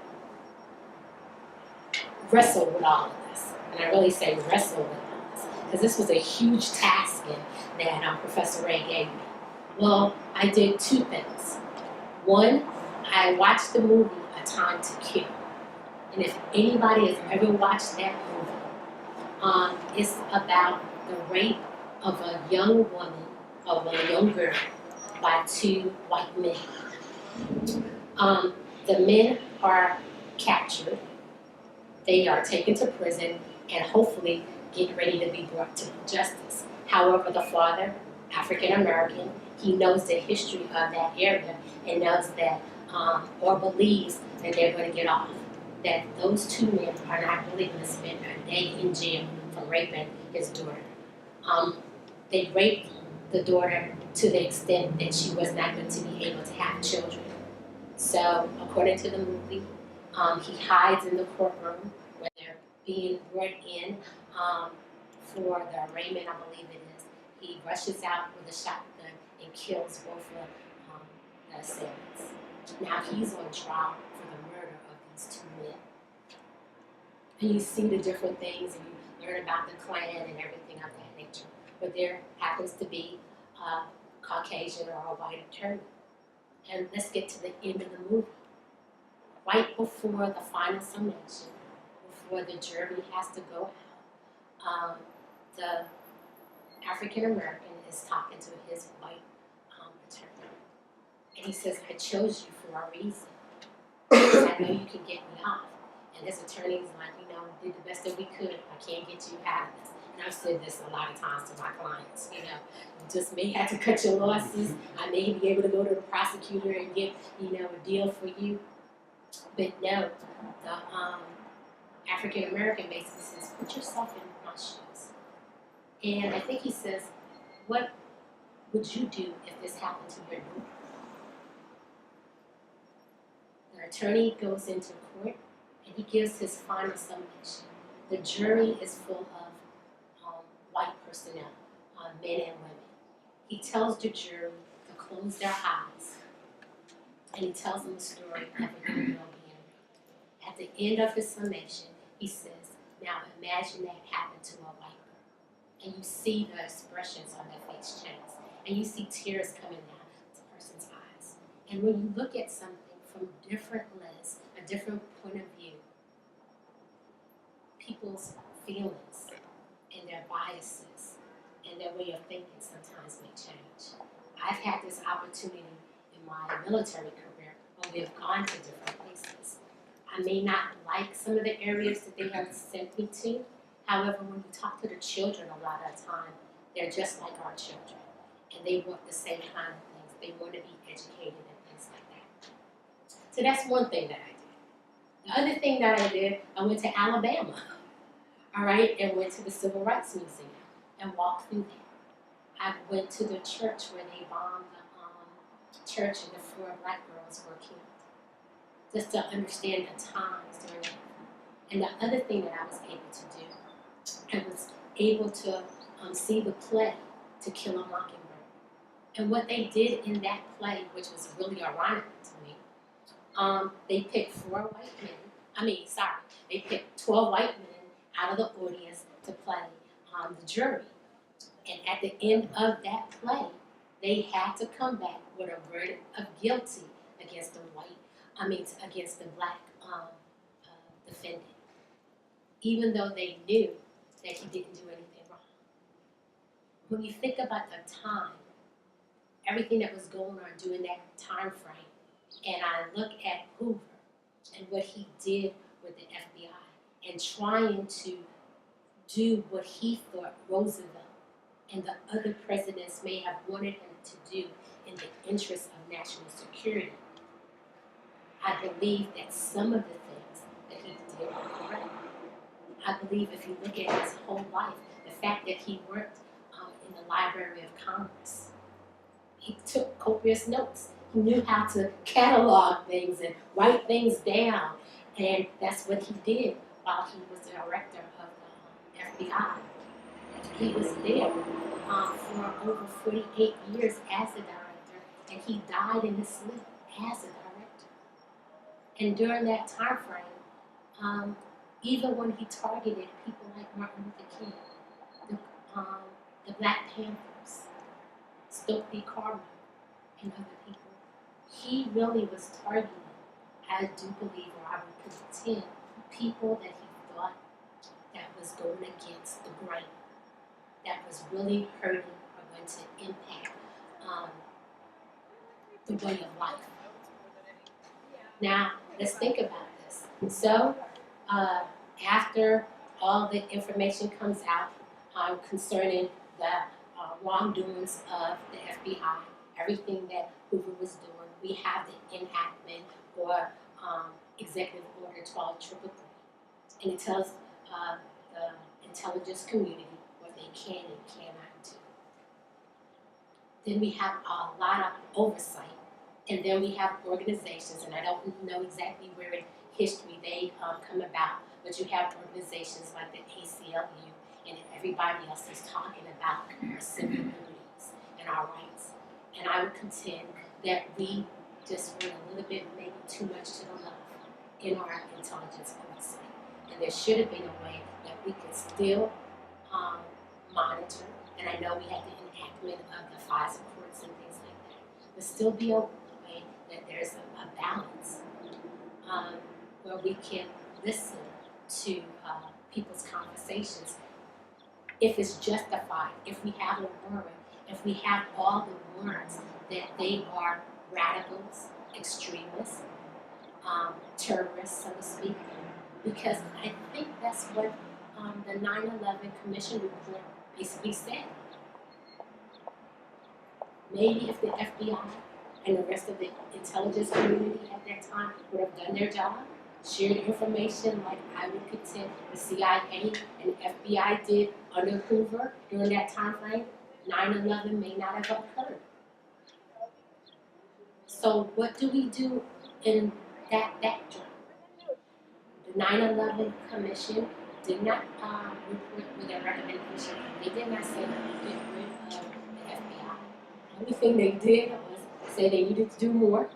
wrestle with all of this? And I really say wrestle with all this, because this was a huge task that Professor Ray gave me. Well, I did 2 things. One, I watched the movie A Time to Kill. And if anybody has ever watched that movie, it's about the rape of a young woman, of a young girl, by 2 white men. The men are captured, they are taken to prison, and hopefully get ready to be brought to justice. However, the father, African American, he knows the history of that area and knows that, or believes that they're going to get off. That those 2 men are not really going to spend a day in jail for raping his daughter. They raped the daughter to the extent that she was not going to be able to have children. So, according to the movie, he hides in the courtroom where they're being brought in for the Raymond, I believe it is. He rushes out with a shotgun and kills both of the assailants. Now he's on trial for the murder of these 2 men. And you see the different things, and you learn about the Klan and everything of that nature. But there happens to be a Caucasian or a white attorney. And let's get to the end of the movie. Right before the final summation, before the jury has to go out, the African American is talking to his white attorney. And he says, I chose you for a reason. Because I know you can get me off. And his attorney's like, did the best that we could. I can't get you out of this. And I've said this a lot of times to my clients, you just may have to cut your losses. I may be able to go to the prosecutor and get, a deal for you. But no, the African American basically says, put yourself in my shoes. And I think he says, what would you do if this happened to your daughter? The attorney goes into court and he gives his final summation. The jury is full of white personnel, men and women. He tells the jury to close their eyes, and he tells them the story of a young girl being raped. At the end of his summation, he says, now imagine that happened to a white girl. And you see the expressions on their face change. And you see tears coming down the person's eyes. And when you look at something from a different lens, a different point of view, people's feelings and their biases and their way of thinking sometimes may change. I've had this opportunity in my military career when we've gone to different places. I may not like some of the areas that they have sent me to. However, when you talk to the children a lot of the time, they're just like our children. And they want the same kind of things. They want to be educated and things like that. So that's one thing that I did. The other thing that I did, I went to Alabama, all right, and went to the Civil Rights Museum and walked through there. I went to the church where they bombed the church and the 4 black girls were killed, just to understand the times during that. And the other thing that I was able to do, I was able to see the play To Kill a Mockingbird. And what they did in that play, which was really ironic to me, they picked 4 white men, they picked 12 white men out of the audience to play the jury. And at the end of that play, they had to come back with a verdict of guilty against against the black defendant, even though they knew that he didn't do anything wrong. When you think about the time, everything that was going on during that time frame, and I look at Hoover and what he did with the FBI and trying to do what he thought Roosevelt and the other presidents may have wanted him to do in the interest of national security, I believe that some of the things that he did were correct. I believe if you look at his whole life, the fact that he worked in the Library of Congress, he took copious notes. He knew how to catalog things and write things down, and that's what he did while he was the director of the FBI. He was there for over 48 years as a director, and he died in his sleep as a director. And during that time frame, even when he targeted people like Martin Luther King, the Black Panthers, Stokely Carmichael, and other people, he really was targeting, I do believe, or I would contend, people that he thought that was going against the grain, that was really hurting or going to impact the way of life. Now, let's think about this. So, after all the information comes out concerning the wrongdoings of the FBI, everything that Hoover was doing, we have the enactment or Executive Order 12333, and it tells the intelligence community what they can and cannot do. Then we have a lot of oversight, and then we have organizations, and I don't know exactly where in history they come about, but you have organizations like the ACLU, and everybody else is talking about our civil liberties and our rights. And I would contend that we just went a little bit, maybe too much to the left in our intelligence oversight. And there should have been a way that we could still monitor, and I know we had the enactment of the FISA courts and things like that, but still be a way that there's a balance where we can listen to people's conversations if it's justified, if we have a warrant, if we have all the warrants that they are radicals, extremists, terrorists, so to speak, because I think that's what the 9/11 Commission report basically said. Maybe if the FBI and the rest of the intelligence community at that time would have done their job, shared information like I would contend the CIA and FBI did under Hoover during that time frame, 9/11 may not have occurred. So what do we do in that backdrop? The 9/11 Commission did not report with their recommendation. They did not say get rid of the FBI. The only thing they did was say they needed to do more.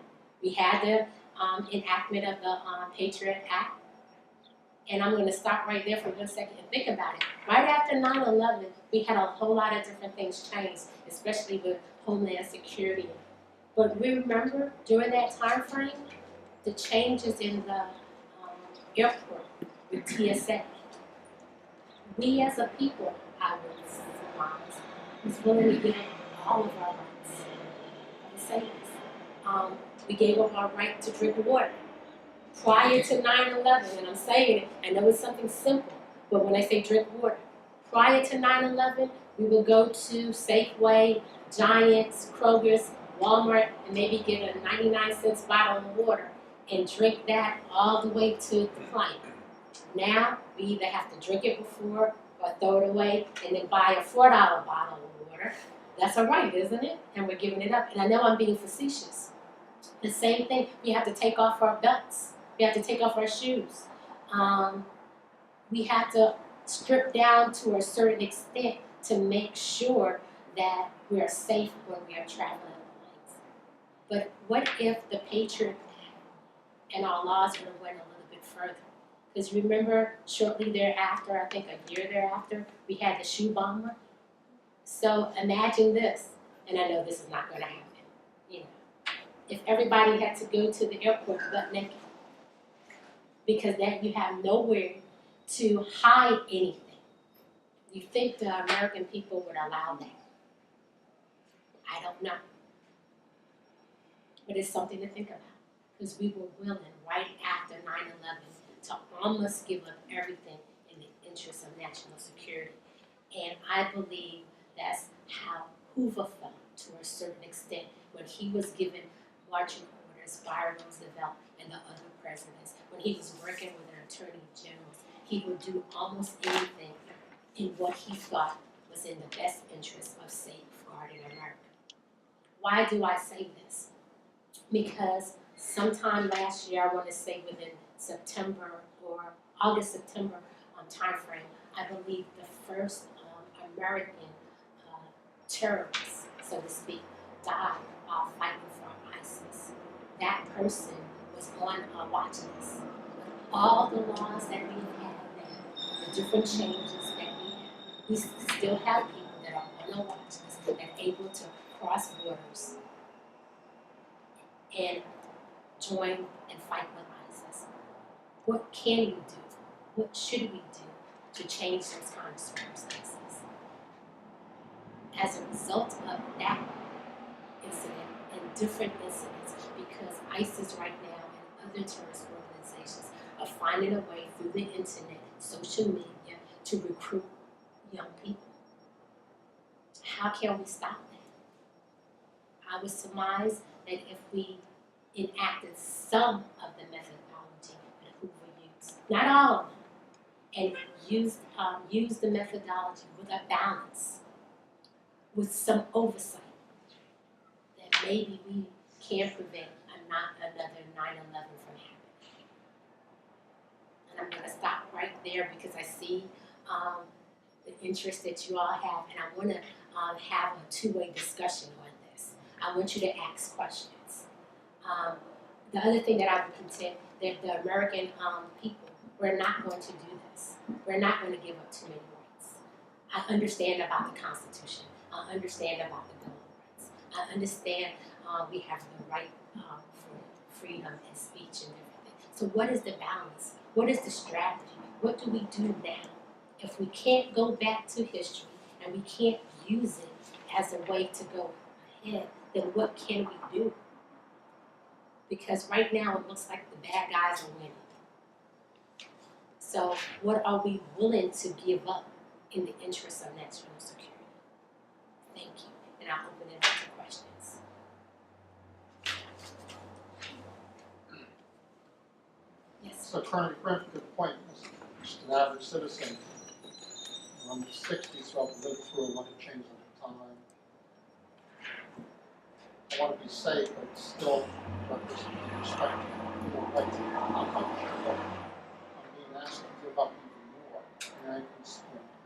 We had the enactment of the Patriot Act, And I'm going to stop right there for 1 second and think about it. Right after 9/11, we had a whole lot of different things change, especially with Homeland Security. But we remember during that time frame, the changes in the airport with TSA. We as a people, I would surmise, was willing to give up all of our rights. Let me say this. We gave up our right to drink water. Prior to 9/11, and I'm saying it, I know it's something simple, but when I say drink water, prior to 9/11, we would go to Safeway, Giants, Kroger's, Walmart, and maybe get a 99-cent bottle of water and drink that all the way to the plane. Now, we either have to drink it before or throw it away and then buy a $4 bottle of water. That's all right, isn't it? And we're giving it up. And I know I'm being facetious. The same thing, we have to take off our belts. We have to take off our shoes. We have to strip down to a certain extent to make sure that we are safe when we are traveling on planes. But what if the Patriot and our laws would have went a little bit further? Because remember, shortly thereafter, I think a year thereafter, we had the shoe bomber. So imagine this, and I know this is not going to happen. You know, if everybody had to go to the airport butt naked, because then you have nowhere to hide anything. You think the American people would allow that? I don't know. But it's something to think about. Because we were willing, right after 9/11, to almost give up everything in the interest of national security. And I believe that's how Hoover felt to a certain extent when he was given marching orders by Roosevelt and the other presidents. When he was working with the attorney generals, he would do almost anything in what he thought was in the best interest of safeguarding America. Why do I say this? Because sometime last year, I want to say within September or August-September time frame, I believe the first American terrorist, so to speak, died while fighting for ISIS. That person was on our watch list. All the laws that we have now, the different changes that we still have people that are on our watch list that are able to cross borders and join and fight with ISIS. What can we do? What should we do to change those kind of circumstances? As a result of that incident and different incidents, because ISIS right now and other terrorist organizations are finding a way through the internet, social media, to recruit young people. How can we stop that? I would surmise that if we enacted some of the methodology that Hoover used, not all of them, and use the methodology with a balance, with some oversight, that maybe we can prevent another 9/11 from happening. And I'm going to stop right there because I see the interest that you all have, and I want to have a two-way discussion on this. I want you to ask questions. The other thing that I would contend that the American people, we're not going to do this. We're not going to give up too many rights. I understand about the Constitution. I understand about the Bill of Rights. I understand we have the right for freedom and speech and everything. So what is the balance? What is the strategy? What do we do now? If we can't go back to history and we can't use it as a way to go ahead, then what can we do? Because right now it looks like the bad guys are winning. So what are we willing to give up in the interest of national security? Thank you. And I'll open it up to questions. Yes. So Colonel, you bring up a good point. Just an average citizen, I'm 60, so I've lived through a lot of change at the time. I want to be safe, but still respect, right to I'm not sure I'm being asked to give up even more. I mean, I can,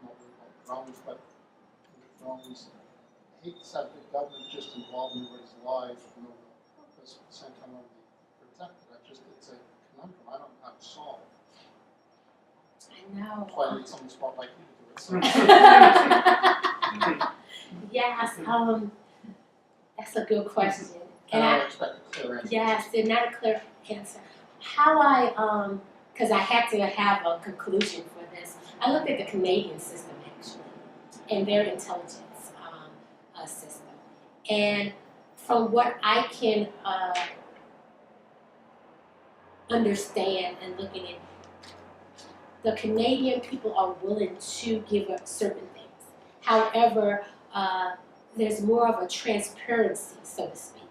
not worry about drones, but drones, I hate to have the government just involved in everybody's lives for no purpose, but at the same time I want to be protected. It's a conundrum I don't know how to solve. I know. That's why I need someone smart like you to do it. Yes, that's a good question. And And I expect a clear answer. yes, and not a clear answer. How I, because I had to have a conclusion for this, I looked at the Canadian system actually, and their intelligence system. And from what I can understand and looking at, the Canadian people are willing to give up certain things. However, there's more of a transparency, so to speak.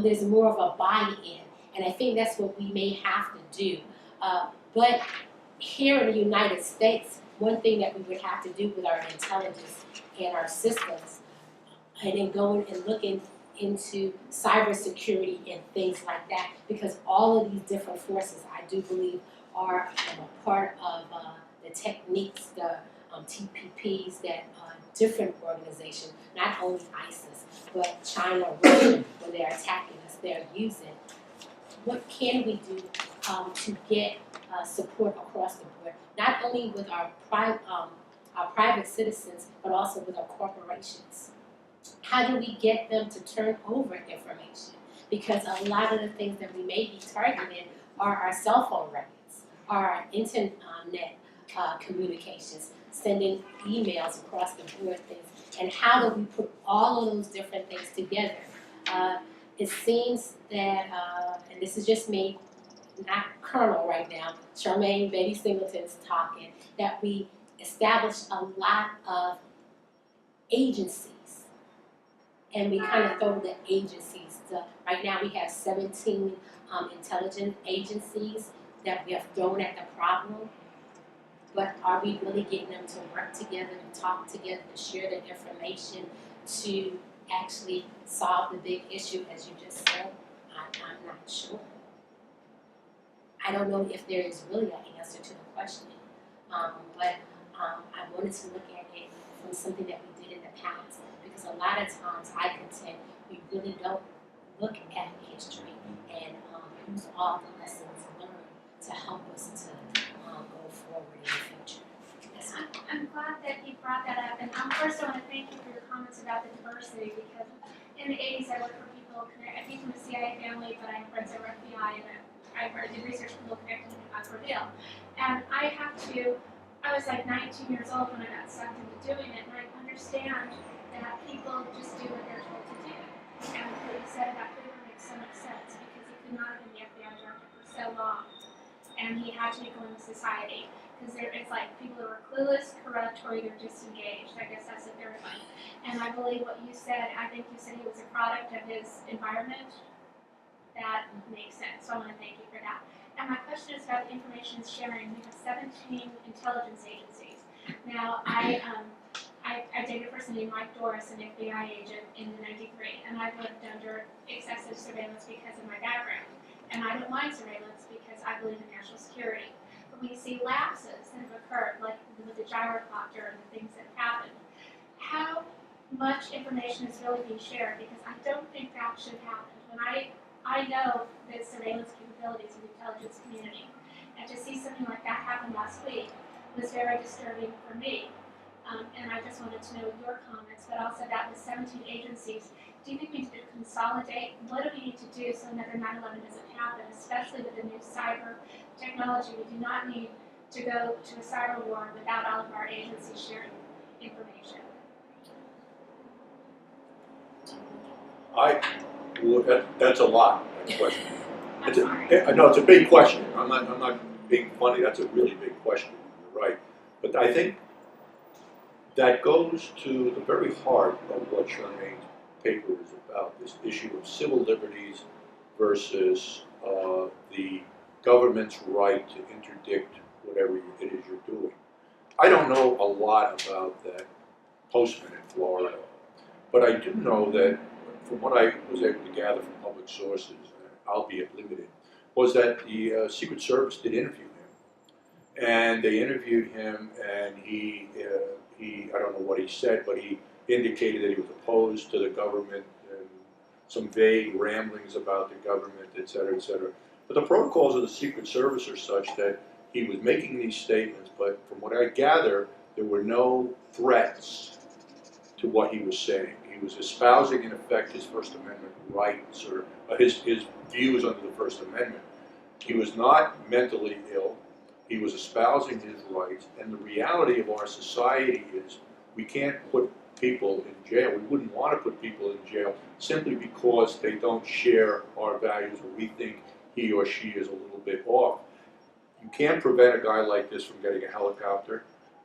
There's more of a buy-in, and I think that's what we may have to do. But here in the United States, one thing that we would have to do with our intelligence and our systems, and then going and looking into cybersecurity and things like that, because all of these different forces, I do believe, are a part of the techniques, the TPPs that different organizations, not only ISIS, but China, Russia, when they're attacking us, they're using. What can we do to get support across the board, not only with our private citizens, but also with our corporations? How do we get them to turn over information? Because a lot of the things that we may be targeting are our cell phone records, our internet communications, sending emails across the board things, and how do we put all of those different things together? It seems that, and this is just me, not Colonel right now, Charmaine Betty-Singleton's talking, that we establish a lot of agencies, and we kind of throw the agencies. Right now we have 17 intelligence agencies that we have thrown at the problem. But are we really getting them to work together, to talk together, to share the information, to actually solve the big issue, as you just said? I'm not sure. I don't know if there is really an answer to the question. But I wanted to look at it from something that we did in the past, because a lot of times I contend we really don't look at history and use all the lessons learned to help us to go forward in the future. Yes, ma'am. I'm glad that you brought that up, and first I want to thank you for your comments about the diversity, because in the 80s I worked for people, I came from a CIA family, but I have friends that were FBI, and I did research for people connected to Reveal. And I was like 19 years old when I got sucked into doing it, and I understand that people just do what they're told to do. And what you said about Hoover makes so much sense, because he could not have been the FBI director for so long, and he had to go into society. Because it's like people who are clueless, corrupt, or either disengaged. I guess that's the third one. And I believe what you said, I think you said he was a product of his environment. That makes sense, so I want to thank you for that. And my question is about the information sharing. We have 17 intelligence agencies. Now, I dated a person named Mike Doris, an FBI agent in the '93, and I've lived under excessive surveillance because of my background. And I don't mind surveillance because I believe in national security. When you see lapses that have occurred, like with the gyrocopter and the things that have happened, how much information is really being shared? Because I don't think that should happen. When I know the surveillance capabilities of the intelligence community, and to see something like that happen last week was very disturbing for me. And I just wanted to know your comments, but also that with 17 agencies, do you think we need to consolidate? What do we need to do so another 9/11 doesn't happen, especially with the new cyber technology? We do not need to go to a cyber war without all of our agencies sharing information. That's a lot, that question. I'm It's sorry. no, it's a big question. I'm not being funny. That's a really big question. You're right. But I think that goes to the very heart of what Charmaine's paper is about, this issue of civil liberties versus the government's right to interdict whatever it is you're doing. I don't know a lot about that postman in Florida, but I do know that from what I was able to gather from public sources, albeit limited, was that the Secret Service did interview him. And they interviewed him, and he I don't know what he said, but he indicated that he was opposed to the government and some vague ramblings about the government, et cetera, et cetera. But the protocols of the Secret Service are such that he was making these statements, but from what I gather, there were no threats to what he was saying. He was espousing, in effect, his First Amendment rights, or his views under the First Amendment. He was not mentally ill. He was espousing his rights, and the reality of our society is we can't put people in jail. We wouldn't want to put people in jail simply because they don't share our values, or we think he or she is a little bit off. You can't prevent a guy like this from getting a helicopter.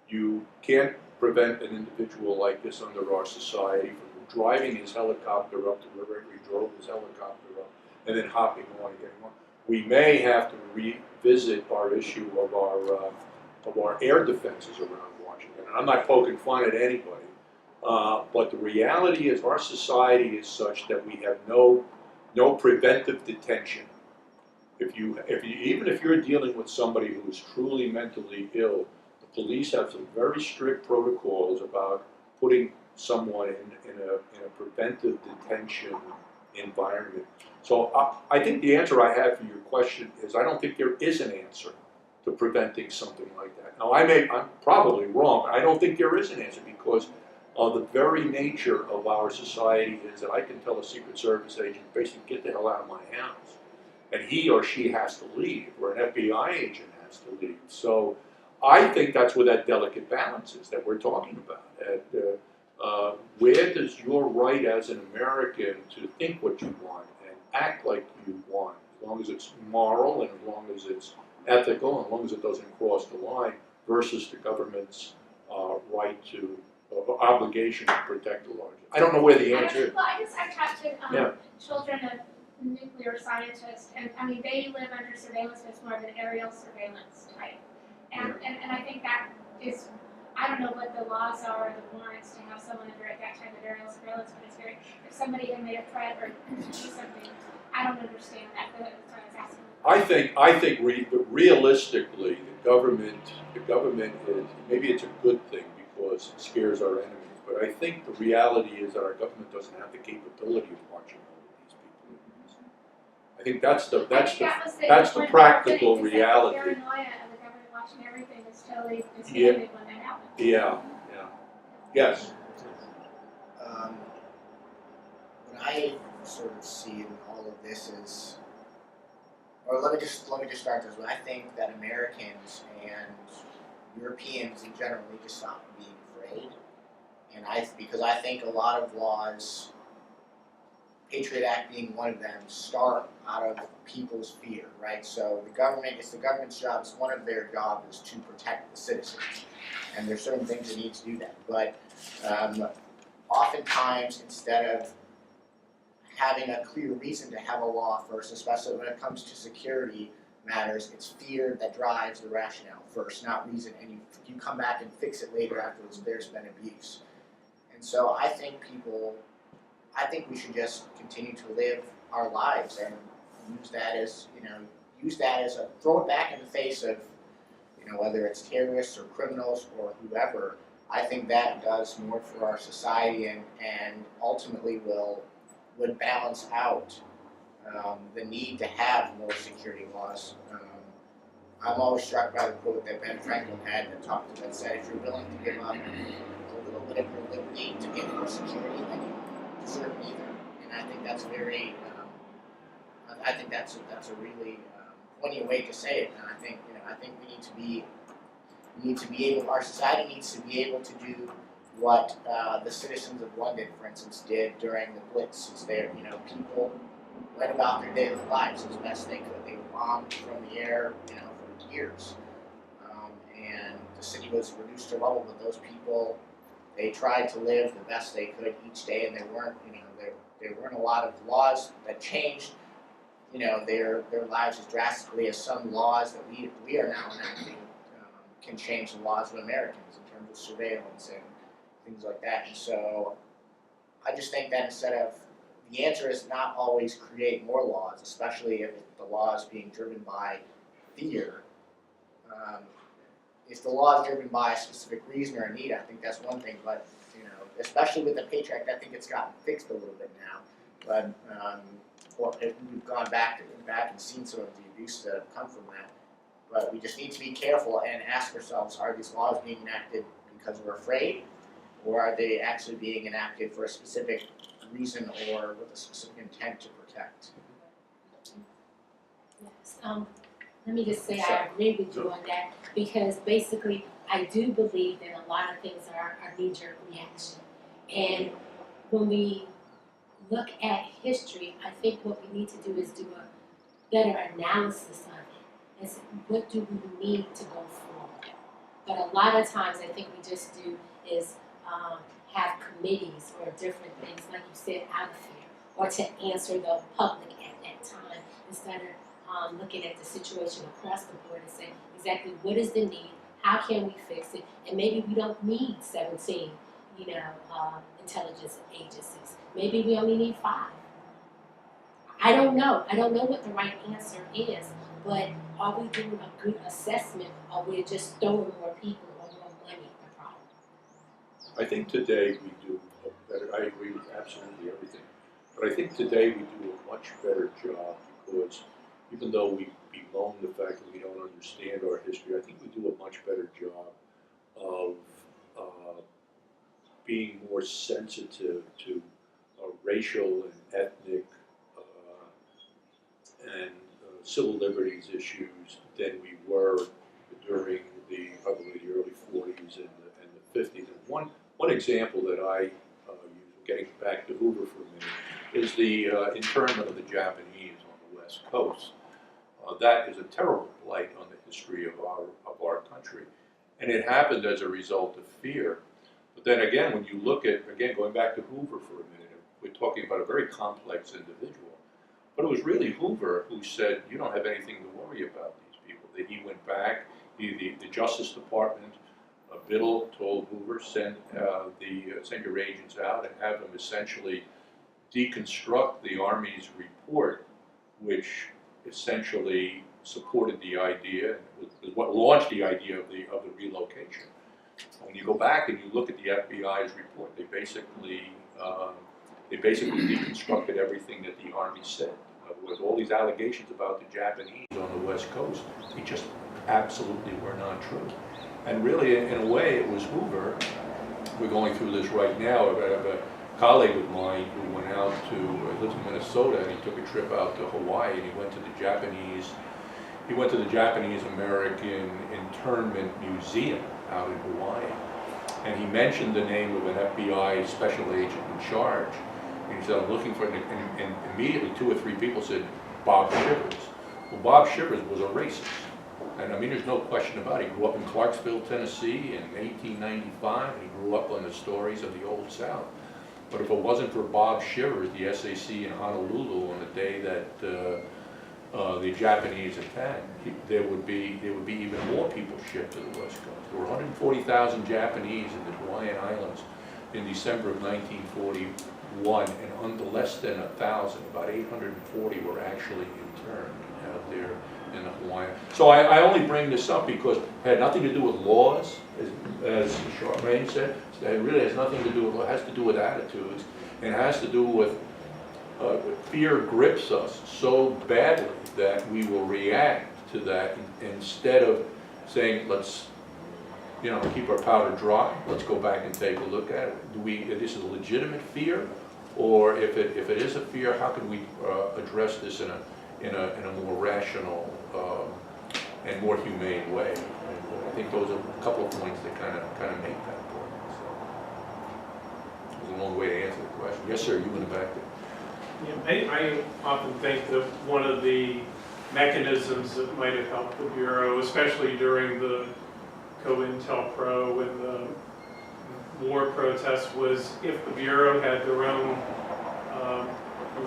You can't prevent an individual like this under our society from driving his helicopter up to wherever he drove his helicopter up and then hopping on and getting on. We may have to revisit our issue of our air defenses around Washington. And I'm not poking fun at anybody, but the reality is our society is such that we have no preventive detention. Even if you're dealing with somebody who is truly mentally ill, the police have some very strict protocols about putting someone in a preventive detention environment. So I think the answer I have for your question is I don't think there is an answer to preventing something like that. Now I'm probably wrong, but I don't think there is an answer because the very nature of our society is that I can tell a Secret Service agent basically get the hell out of my house. And he or she has to leave, or an FBI agent has to leave. So I think that's where that delicate balance is that we're talking about. Where does your right as an American to think what you want and act like you want, as long as it's moral and as long as it's ethical, and as long as it doesn't cross the line, versus the government's right to, obligation to protect the large. I don't know where the answer is. Well, I've talked to children of nuclear scientists, and I mean, they live under surveillance, but it's more of an aerial surveillance type. And I think that is, I don't know what the laws are or the warrants to have someone under that type of aerial surveillance, but it's very, if somebody had made a threat or do something, I don't understand that, but that's what I was asking. I think realistically, the government is, maybe it's a good thing because it scares our enemies, but I think the reality is that our government doesn't have the capability of watching over these people. I think that's the practical reality. The paranoia of the government watching everything is totally discounted when that happens. Yeah. Yes. What I sort of see in all of this is, or let me just start this way. I think that Americans and Europeans in general need to stop being afraid, and because I think a lot of laws, Patriot Act being one of them, start out of people's fear, right? So it's the government's job, it's one of their jobs is to protect the citizens, and there's certain things that need to do that. But oftentimes, instead of having a clear reason to have a law first, especially when it comes to security matters, it's fear that drives the rationale first, not reason, and you come back and fix it later after there's been abuse. And so I think we should just continue to live our lives and use that as throw it back in the face of, whether it's terrorists or criminals or whoever. I think that does more for our society and ultimately would balance out the need to have more security laws. I'm always struck by the quote that Ben Franklin had that said, if you're willing to give up a little bit of your liberty to get more security, then you deserve neither. And I think that's very, that's a really poignant way to say it. And I think we need to be able, our society needs to be able to do what the citizens of London, for instance, did during the Blitz. Since people went about their daily lives as best they could. They were bombed from the air, for years, and the city was reduced to rubble. But those people, they tried to live the best they could each day, and there weren't a lot of laws that changed, their lives as drastically as some laws that we are now enacting can change the laws of Americans in terms of surveillance and things like that. And so I just think that the answer is not always create more laws, especially if the law is being driven by fear. If the law is driven by a specific reason or a need, I think that's one thing. But especially with the Patriot Act, I think it's gotten fixed a little bit now. But we've gone back and seen some of the abuse that have come from that. But we just need to be careful and ask ourselves, are these laws being enacted because we're afraid? Or are they actually being enacted for a specific reason or with a specific intent to protect? Yes, let me just say I agree with you on that, because basically I do believe that a lot of things are knee-jerk reaction. And when we look at history, I think what we need to do is do a better analysis of it. And so what do we need to go forward? But a lot of times I think we just do is have committees or different things, like you said, out of fear, or to answer the public at that time, instead of looking at the situation across the board and saying exactly what is the need, how can we fix it, and maybe we don't need 17, intelligence agencies. Maybe we only need 5. I don't know. I don't know what the right answer is, but are we doing a good assessment, or we're just throwing more people or more money at the problem? I think today we do a better, I agree with absolutely everything, but I think today we do a much better job, because even though we bemoan the fact that we don't understand our history, I think we do a much better job of being more sensitive to racial and ethnic and civil liberties issues than we were during the probably the early 40s and the 50s. And one example that I use, getting back to Hoover for a minute, is the internment of the Japanese on the West Coast. That is a terrible blight on the history of our country, and it happened as a result of fear. But then again, when you look at, again, going back to Hoover for a minute, we're talking about a very complex individual. But it was really Hoover who said, you don't have anything to worry about these people. That he went back, the Justice Department, Biddle told Hoover, send your agents out and have them essentially deconstruct the Army's report, which essentially supported the idea, and what launched the idea of the relocation. When you go back and you look at the FBI's report, they basically deconstructed everything that the Army said. With all these allegations about the Japanese on the West Coast, they just absolutely were not true. And really, in a way, it was Hoover. We're going through this right now. I have a colleague of mine who went out to, lives in Minnesota, and he took a trip out to Hawaii, and he went to the Japanese American Internment Museum out in Hawaii. And he mentioned the name of an FBI special agent in charge. And he said, I'm looking for, and immediately 2 or 3 people said, Bob Shivers. Well, Bob Shivers was a racist. And I mean, there's no question about it. He grew up in Clarksville, Tennessee in 1895. He grew up on the stories of the Old South. But if it wasn't for Bob Shivers, the SAC in Honolulu, on the day that the Japanese attacked, there would be even more people shipped to the West Coast. There were 140,000 Japanese in the Hawaiian Islands in December of 1941, and under less than 1,000, about 840 were actually interned out there in the Hawaiian. So I only bring this up because it had nothing to do with laws, as Charmaine said. It really has nothing to do with law. It has to do with attitudes, and it has to do with fear grips us so badly that we will react to that instead of saying, let's keep our powder dry, let's go back and take a look at it. This is a legitimate fear, or if it is a fear, how can we address this in a more rational and more humane way? And I think those are a couple of points that kind of make that point. So it was a long way to answer the question. Yes, sir, you in the back there. Yeah, I often think that one of the mechanisms that might have helped the Bureau, especially during the COINTELPRO and the war protests, was if the Bureau had their own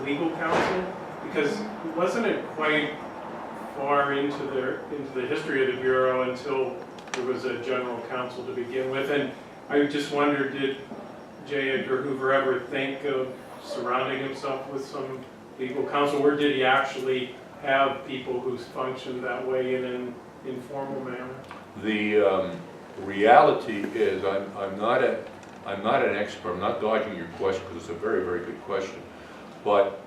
legal counsel, because wasn't it quite far into the history of the Bureau until there was a general counsel to begin with? And I just wondered, did J. Edgar Hoover ever think of surrounding himself with some legal counsel, or did he actually have people who functioned that way in an informal manner? The reality is, I'm not an expert. I'm not dodging your question because it's a very, very good question. But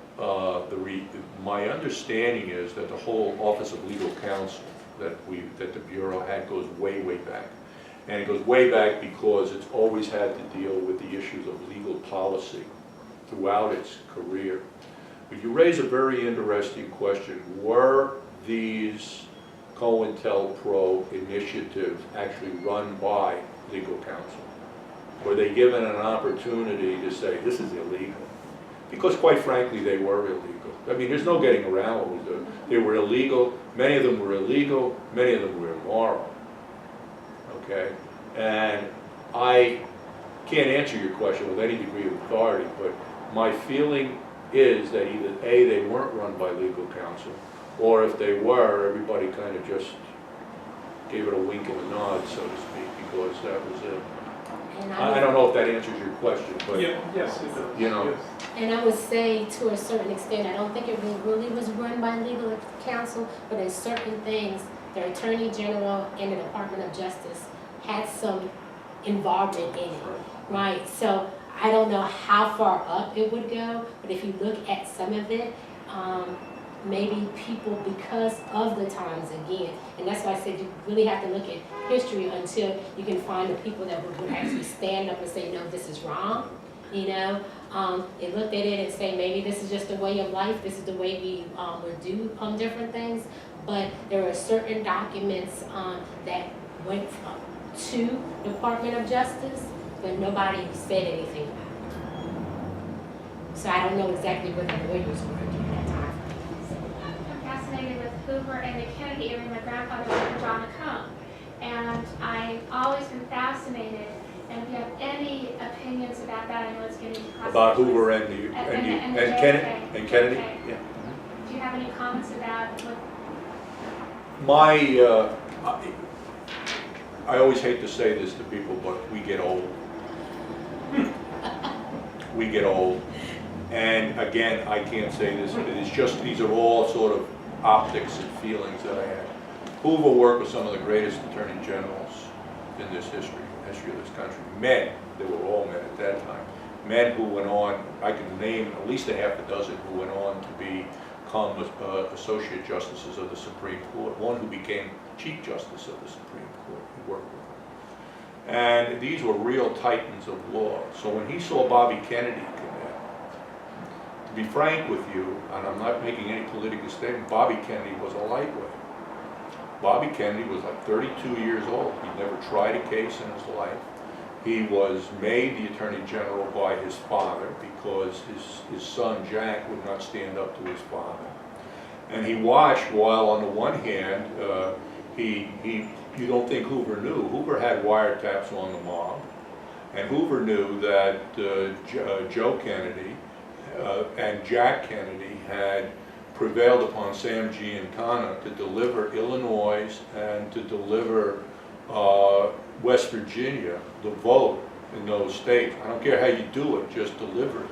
my understanding is that the whole Office of Legal Counsel that the Bureau had goes way, way back. And it goes way back because it's always had to deal with the issues of legal policy throughout its career. But you raise a very interesting question. Were these COINTELPRO initiatives actually run by legal counsel? Were they given an opportunity to say, this is illegal? Because quite frankly, they were illegal. I mean, there's no getting around what was doing. They were illegal. Many of them were illegal. Many of them were immoral. Okay? And I can't answer your question with any degree of authority, but my feeling is that either A, they weren't run by legal counsel, or if they were, everybody kind of just gave it a wink and a nod, so to speak, because that was it. And I don't know if that answers your question, but Yeah, yes, it does. You know. Yes. And I would say, to a certain extent, I don't think it really was run by legal counsel, but there's certain things, the Attorney General and the Department of Justice had some involvement in it, right? So I don't know how far up it would go, but if you look at some of it, maybe people, because of the times again, and that's why I said you really have to look at history until you can find the people that would actually stand up and say, no, this is wrong, you know? They looked at it and say, maybe this is just a way of life, this is the way we would do different things, but there are certain documents that went to Department of Justice, but nobody said anything about it. So I don't know exactly what the lawyers were during that time. I'm fascinated with Hoover and the Kennedy era. My grandfather worked for John McComb, and I've always been fascinated. And if you have any opinions about that, I know it's getting classified. about Hoover and Kennedy. JFK. Kennedy? JFK. Yeah. Do you have any comments about what? I always hate to say this to people, but we get old. We get old. And again, I can't say this, but it's just, these are all sort of optics and feelings that I have. Hoover worked with some of the greatest attorney generals in this history of this country. Men, they were all men at that time. Men who went on, I can name at least a half a dozen who went on to become associate justices of the Supreme Court. One who became Chief Justice of the Supreme Court, he worked with them. And these were real titans of law. So when he saw Bobby Kennedy come in, to be frank with you, and I'm not making any political statement, Bobby Kennedy was a lightweight. Bobby Kennedy was like 32 years old. He never tried a case in his life. He was made the Attorney General by his father because his son Jack would not stand up to his father. And he watched while on the one hand, you don't think Hoover knew. Hoover had wiretaps on the mob. And Hoover knew that Joe Kennedy and Jack Kennedy had prevailed upon Sam Giancana to deliver Illinois and to deliver West Virginia the vote in those states. I don't care how you do it, just deliver it.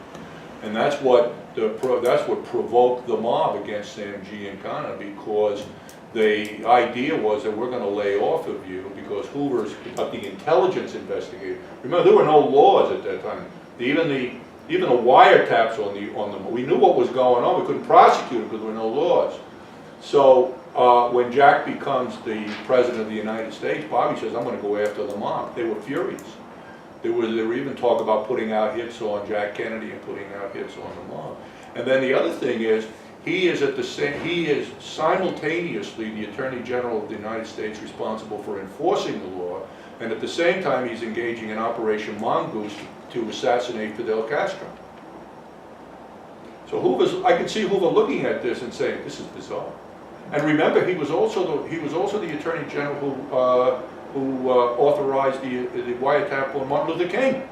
And that's what provoked the mob against Sam Giancana, because the idea was that we're going to lay off of you because Hoover's conducting intelligence investigation. Remember, there were no laws at that time. Even the wiretaps on them, we knew what was going on. We couldn't prosecute it because there were no laws. So when Jack becomes the president of the United States, Bobby says, I'm going to go after the mob. They were furious. There were even talk about putting out hits on Jack Kennedy and putting out hits on the mob. And then the other thing is, he is simultaneously the Attorney General of the United States responsible for enforcing the law, and at the same time he's engaging in Operation Mongoose to assassinate Fidel Castro. So I can see Hoover looking at this and saying, this is bizarre. And remember, he was also the Attorney General who authorized the wiretap on Martin Luther King.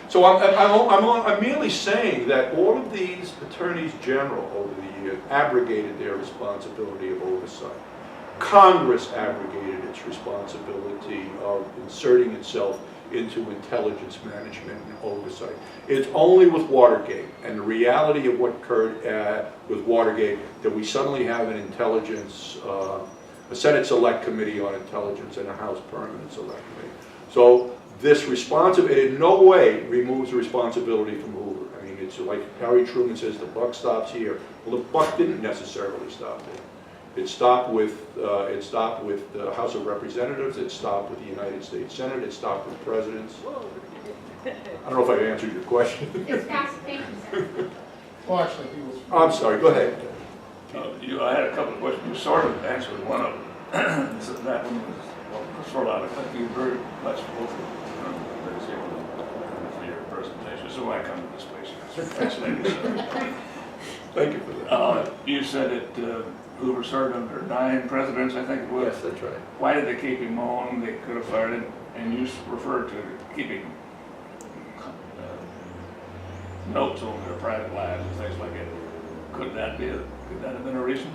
So I'm merely saying that all of these attorneys general over the years abrogated their responsibility of oversight. Congress abrogated its responsibility of inserting itself into intelligence management and oversight. It's only with Watergate and the reality of what occurred with Watergate that we suddenly have an intelligence, a Senate Select Committee on Intelligence and a House Permanent Select Committee. So this responsibility in no way removes the responsibility from Hoover. I mean, it's like Harry Truman says, the buck stops here. Well, the buck didn't necessarily stop there. It stopped with the House of Representatives, it stopped with the United States Senate, it stopped with presidents. I don't know if I answered your question. It's past, thank you, sir. Well, actually, he was. I'm sorry, go ahead. I had a couple of questions. You sort of answered one of them. So that one was sort of, thank you very much both for your presentation. So I come to this place, it's fascinating. So, Thank you for that. you said that Hoover served under 9 presidents, I think it was. Yes, that's right. Why did they keep him on? They could have fired him. And you referred to keeping notes on their private lives and things like that. Could that have been a reason?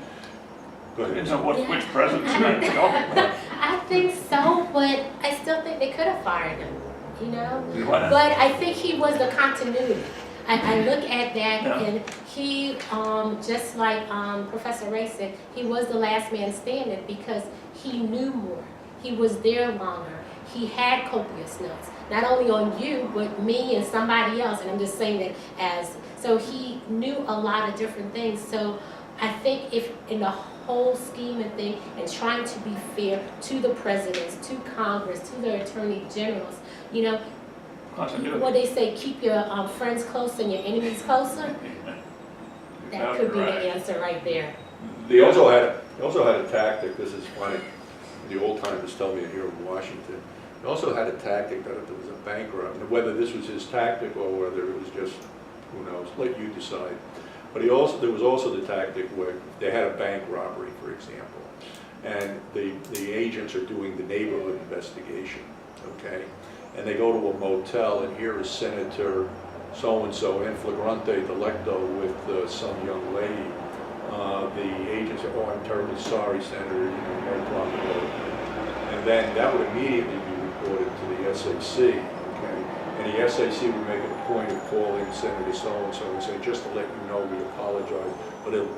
Go ahead. So which presidents are you talking about? I think so, but I still think they could have fired him, you know? Why not? But I think he was the continuity. I look at that Yeah. and he, just like Professor Ray said, he was the last man standing because he knew more. He was there longer. He had copious notes, not only on you, but me and somebody else. And I'm just saying that so he knew a lot of different things. So I think if in the whole scheme of things and trying to be fair to the presidents, to Congress, to the attorney generals, you know, Continuity. what they say, keep your friends close and your enemies closer. That could be the answer right there. They also had a tactic, this is funny, the old timers tell me here in Washington. They also had a tactic that if there was a bank robbery, whether this was his tactic or whether it was just, who knows, let you decide. But there was also the tactic where they had a bank robbery, for example, and the agents are doing the neighborhood investigation, okay? And they go to a motel, and here is Senator so-and-so in flagrante delicto with some young lady. The agents say, oh, I'm terribly sorry, Senator, no problem. And then that would immediately be reported to the SAC, okay? And the SAC would make it a point of calling Senator so-and-so and say, just to let you know, we apologize, but there'll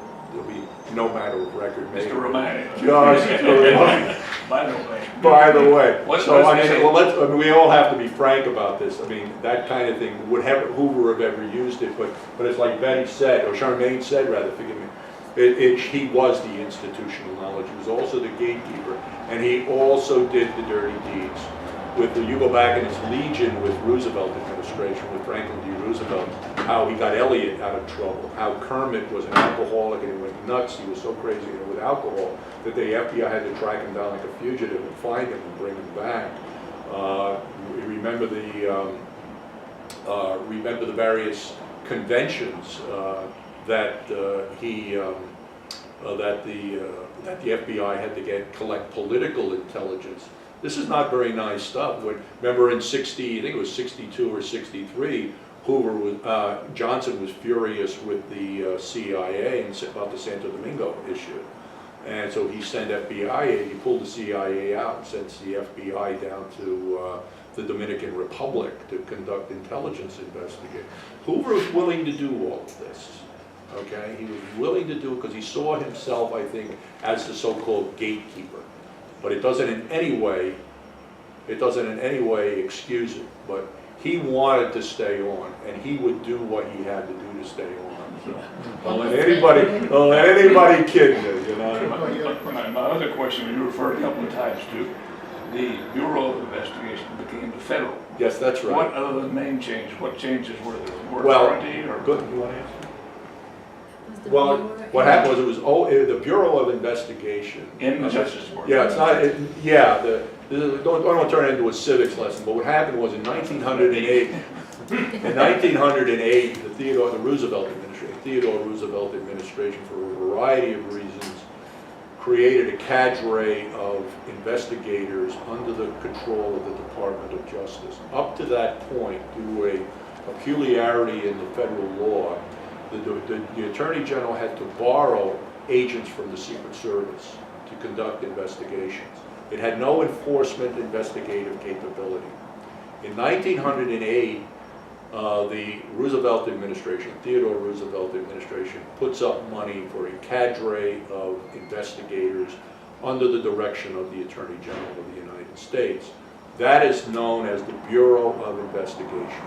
be no matter of record made. Just a reminder. Just a reminder. By the way. By the way, What so does I it mean, say? well, we all have to be frank about this. I mean, that kind of thing, would Hoover have ever used it, but it's like Betty said, or Charmaine said rather, forgive me, he was the institutional knowledge. He was also the gatekeeper, and he also did the dirty deeds. You go back in his legion with Roosevelt administration, with Franklin D. Roosevelt, how he got Elliott out of trouble, how Kermit was an alcoholic and he went nuts, he was so crazy with alcohol that the FBI had to track him down like a fugitive and find him and bring him back. Remember the various conventions that the FBI had to collect political intelligence. This is not very nice stuff. Remember in I think it was 62 or 63, Johnson was furious with the CIA about the Santo Domingo issue. And so he sent FBI, he pulled the CIA out and sent the FBI down to the Dominican Republic to conduct intelligence investigation. Hoover was willing to do all of this, okay? He was willing to do it because he saw himself, I think, as the so-called gatekeeper. But it doesn't in any way excuse it. But he wanted to stay on, and he would do what he had to do to stay on. So don't let anybody kid you, you know. My other question, you referred a couple of times to the Bureau of Investigation became the federal. Yes, that's right. What other than name change? What changes were there? More Well, authority or good. You want to answer? Was the Well, Bureau- what happened was the Bureau of Investigation. in the Justice Department? Yeah, it's not. Don't turn it into a civics lesson. But what happened was in 1908. In 1908, the Theodore Roosevelt administration, for a variety of reasons, created a cadre of investigators under the control of the Department of Justice. Up to that point, due to a peculiarity in the federal law, the Attorney General had to borrow agents from the Secret Service to conduct investigations. It had no enforcement investigative capability. In 1908, the Roosevelt administration, Theodore Roosevelt administration, puts up money for a cadre of investigators under the direction of the Attorney General of the United States. That is known as the Bureau of Investigation.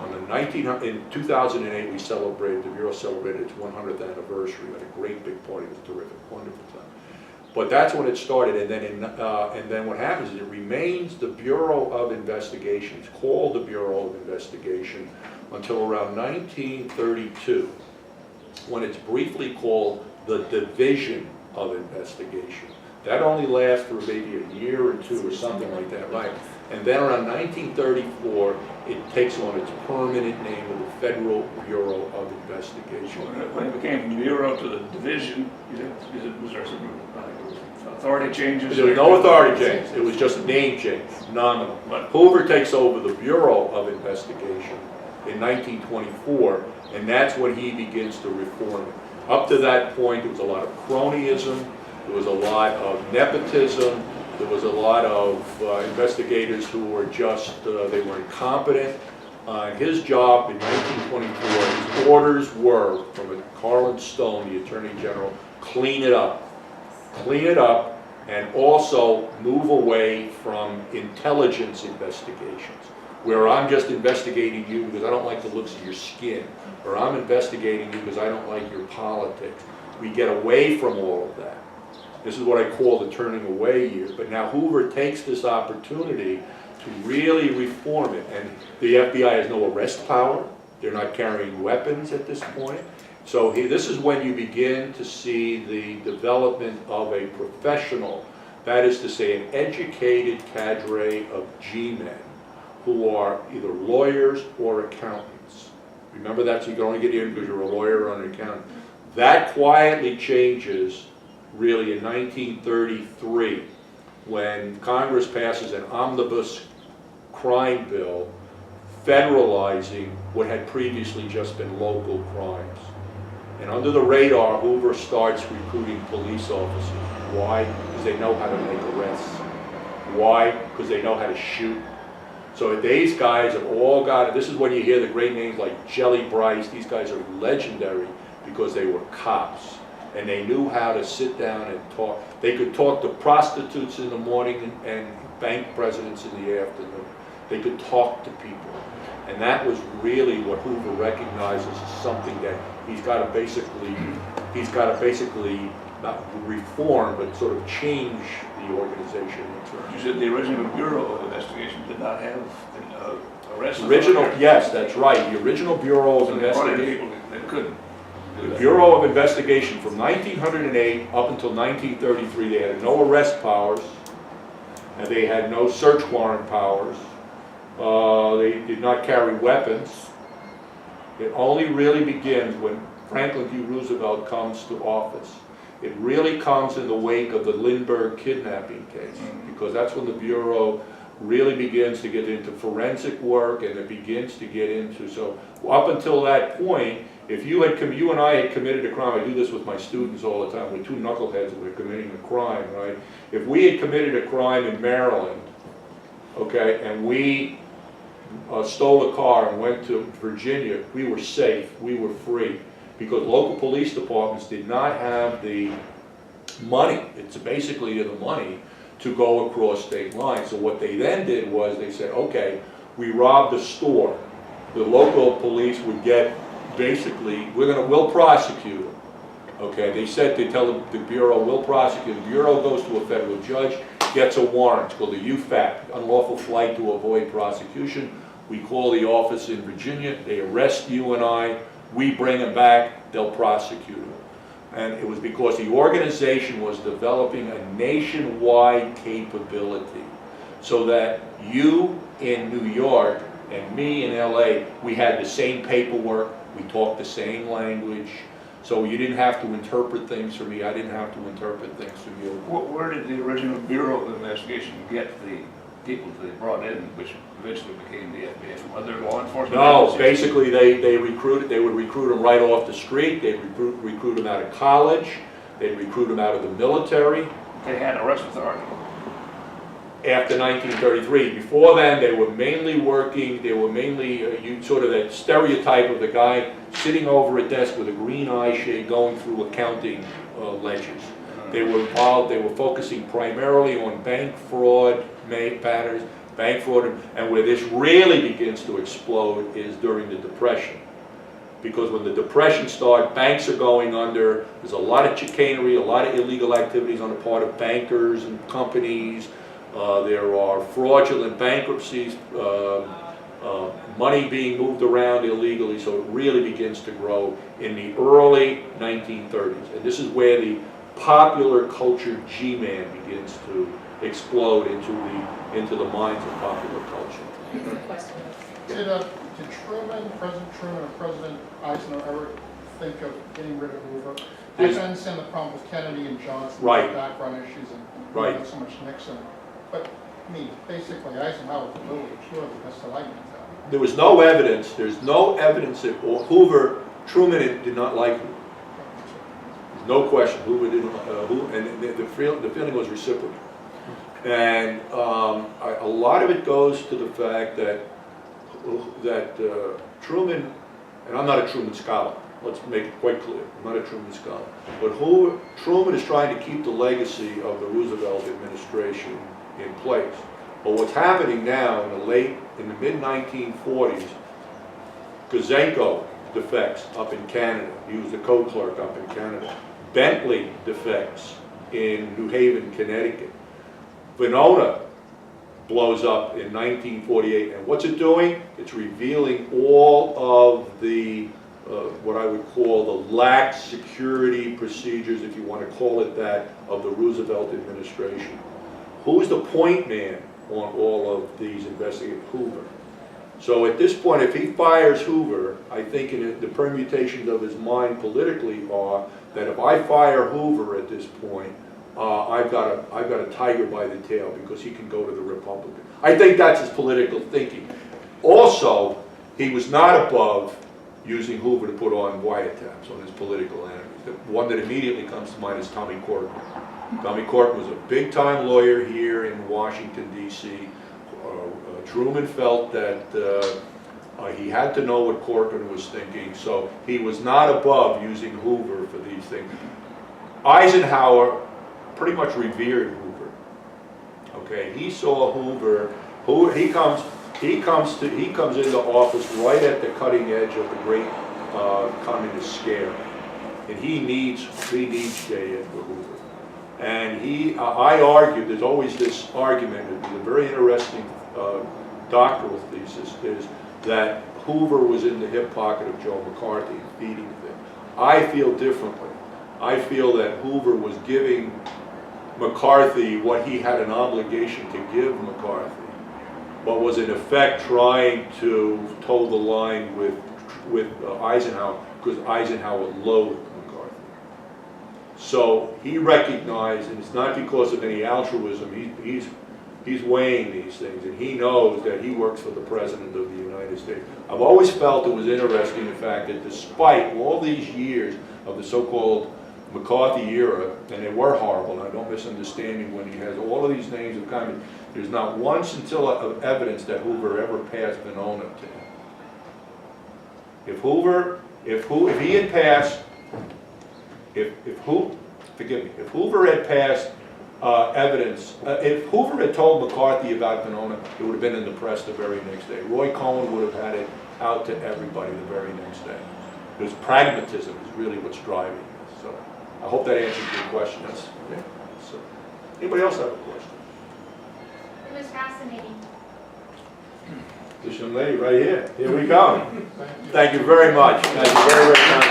In 2008, the Bureau celebrated its 100th anniversary. We had a great big party. It was terrific, wonderful time. But that's when it started, and then what happens is it remains the Bureau of Investigation. It's called the Bureau of Investigation until around 1932, when it's briefly called the Division of Investigation. That only lasts for maybe a year or two or something like that, right? And then around 1934, it takes on its permanent name of the Federal Bureau of Investigation. When it became from Bureau to the Division, was there some authority changes? There was no authority change. It was just a name change, nominal. Hoover takes over the Bureau of Investigation in 1924, and that's when he begins to reform it. Up to that point, there was a lot of cronyism, there was a lot of nepotism, there was a lot of investigators who were just, they were incompetent. His job in 1924, his orders were from Carlin Stone, the Attorney General, clean it up, and also move away from intelligence investigations, where I'm just investigating you because I don't like the looks of your skin, or I'm investigating you because I don't like your politics. We get away from all of that. This is what I call the turning away years. But now Hoover takes this opportunity to really reform it. And the FBI has no arrest power. They're not carrying weapons at this point. So this is when you begin to see the development of a professional, that is to say an educated cadre of G-men who are either lawyers or accountants. Remember that, so you can only get in because you're a lawyer or an accountant. That quietly changes really in 1933 when Congress passes an omnibus crime bill federalizing what had previously just been local crimes. And under the radar, Hoover starts recruiting police officers. Why? Because they know how to make arrests. Why? Because they know how to shoot. So these guys have all got it. This is when you hear the great names like Jelly Bryce. These guys are legendary because they were cops. And they knew how to sit down and talk. They could talk to prostitutes in the morning and bank presidents in the afternoon. They could talk to people. And that was really what Hoover recognizes as something that he's got to basically not reform, but sort of change the organization. You said the original Bureau of Investigation did not have arrest. Yes, that's right. The original Bureau of Investigation. They couldn't. The Bureau of Investigation from 1908 up until 1933, they had no arrest powers, and they had no search warrant powers. They did not carry weapons. It only really begins when Franklin D. Roosevelt comes to office. It really comes in the wake of the Lindbergh kidnapping case, because that's when the Bureau really begins to get into forensic work, and it begins to get into, so up until that point, if you and I had committed a crime, I do this with my students all the time, we're two knuckleheads and we're committing a crime, right? If we had committed a crime in Maryland, okay, and we stole a car and went to Virginia, we were safe, we were free, because local police departments did not have the money, it's basically the money, to go across state lines. So what they then did was they said, okay, we robbed a store. The local police would get, basically, we'll prosecute them. Okay, they said, they tell the Bureau, we'll prosecute. The Bureau goes to a federal judge, gets a warrant, it's called the UFAP, unlawful flight to avoid prosecution. We call the office in Virginia, they arrest you and I, we bring them back, they'll prosecute them. And it was because the organization was developing a nationwide capability so that you in New York and me in LA, we had the same paperwork, we talked the same language, so you didn't have to interpret things for me, I didn't have to interpret things for you. Where did the original Bureau of Investigation get the people they brought in, which eventually became the FBI? Other law enforcement No, agencies? basically they would recruit them right off the street, they'd recruit them out of college, they'd recruit them out of the military. They had arrest authority. After 1933. Before then, they were mainly you sort of that stereotype of the guy sitting over a desk with a green eye shade going through accounting ledgers. They were involved, they were focusing primarily on bank fraud matters, bank fraud, and where this really begins to explode is during the Depression. Because when the Depression started, banks are going under, there's a lot of chicanery, a lot of illegal activities on the part of bankers and companies. There are fraudulent bankruptcies, money being moved around illegally, so it really begins to grow in the early 1930s. And this is where the popular culture G-man begins to explode into the minds of popular culture. Here's a question. Did President Truman, or President Eisenhower ever think of getting rid of Hoover? I understand the problem with Kennedy and Johnson, Right. background issues, and Right. not so much Nixon. But, I mean, basically, Eisenhower was really pure the best I can tell. There was no evidence, there's no evidence that Truman did not like Hoover. There's no question, Hoover didn't, and the feeling was reciprocal. And a lot of it goes to the fact that Truman, and I'm not a Truman scholar, let's make it quite clear, I'm not a Truman scholar, but Truman is trying to keep the legacy of the Roosevelt administration in place. But what's happening now in the mid-1940s, Gouzenko defects up in Canada. He was the code clerk up in Canada. Bentley defects in New Haven, Connecticut. Venona blows up in 1948, and what's it doing? It's revealing all of the, what I would call the lax security procedures, if you want to call it that, of the Roosevelt administration. Who's the point man on all of these investigations? Hoover. So at this point, if he fires Hoover, I think the permutations of his mind politically are that if I fire Hoover at this point, I've got a tiger by the tail because he can go to the Republican. I think that's his political thinking. Also, he was not above using Hoover to put on wiretaps on his political enemies. The one that immediately comes to mind is Tommy Corcoran. Tommy Corcoran was a big-time lawyer here in Washington, D.C. Truman felt that he had to know what Corcoran was thinking, so he was not above using Hoover for these things. Eisenhower pretty much revered Hoover. Okay, he saw Hoover. He comes into office right at the cutting edge of the great communist scare, and he needs J. Edgar Hoover. And I argued, there's always this argument, it's a very interesting doctoral thesis, is that Hoover was in the hip pocket of Joe McCarthy, feeding them. I feel differently. I feel that Hoover was giving McCarthy what he had an obligation to give McCarthy, but was in effect trying to toe the line with Eisenhower, because Eisenhower loathed McCarthy. So he recognized, and it's not because of any altruism, he's weighing these things, and he knows that he works for the President of the United States. I've always felt it was interesting, the fact that despite all these years of the so-called McCarthy era, and they were horrible, and I don't misunderstand me when he has all of these names of communists, there's not one scintilla of evidence that Hoover ever passed Venona to him. If he had passed, if Hoover had passed evidence, if Hoover had told McCarthy about Venona, it would have been in the press the very next day. Roy Cohn would have had it out to everybody the very next day. Because pragmatism is really what's driving this. So I hope that answers your question. So, anybody else have a question? It was fascinating. This young lady right here. Here we go. Thank you very much. Thank you very, very much.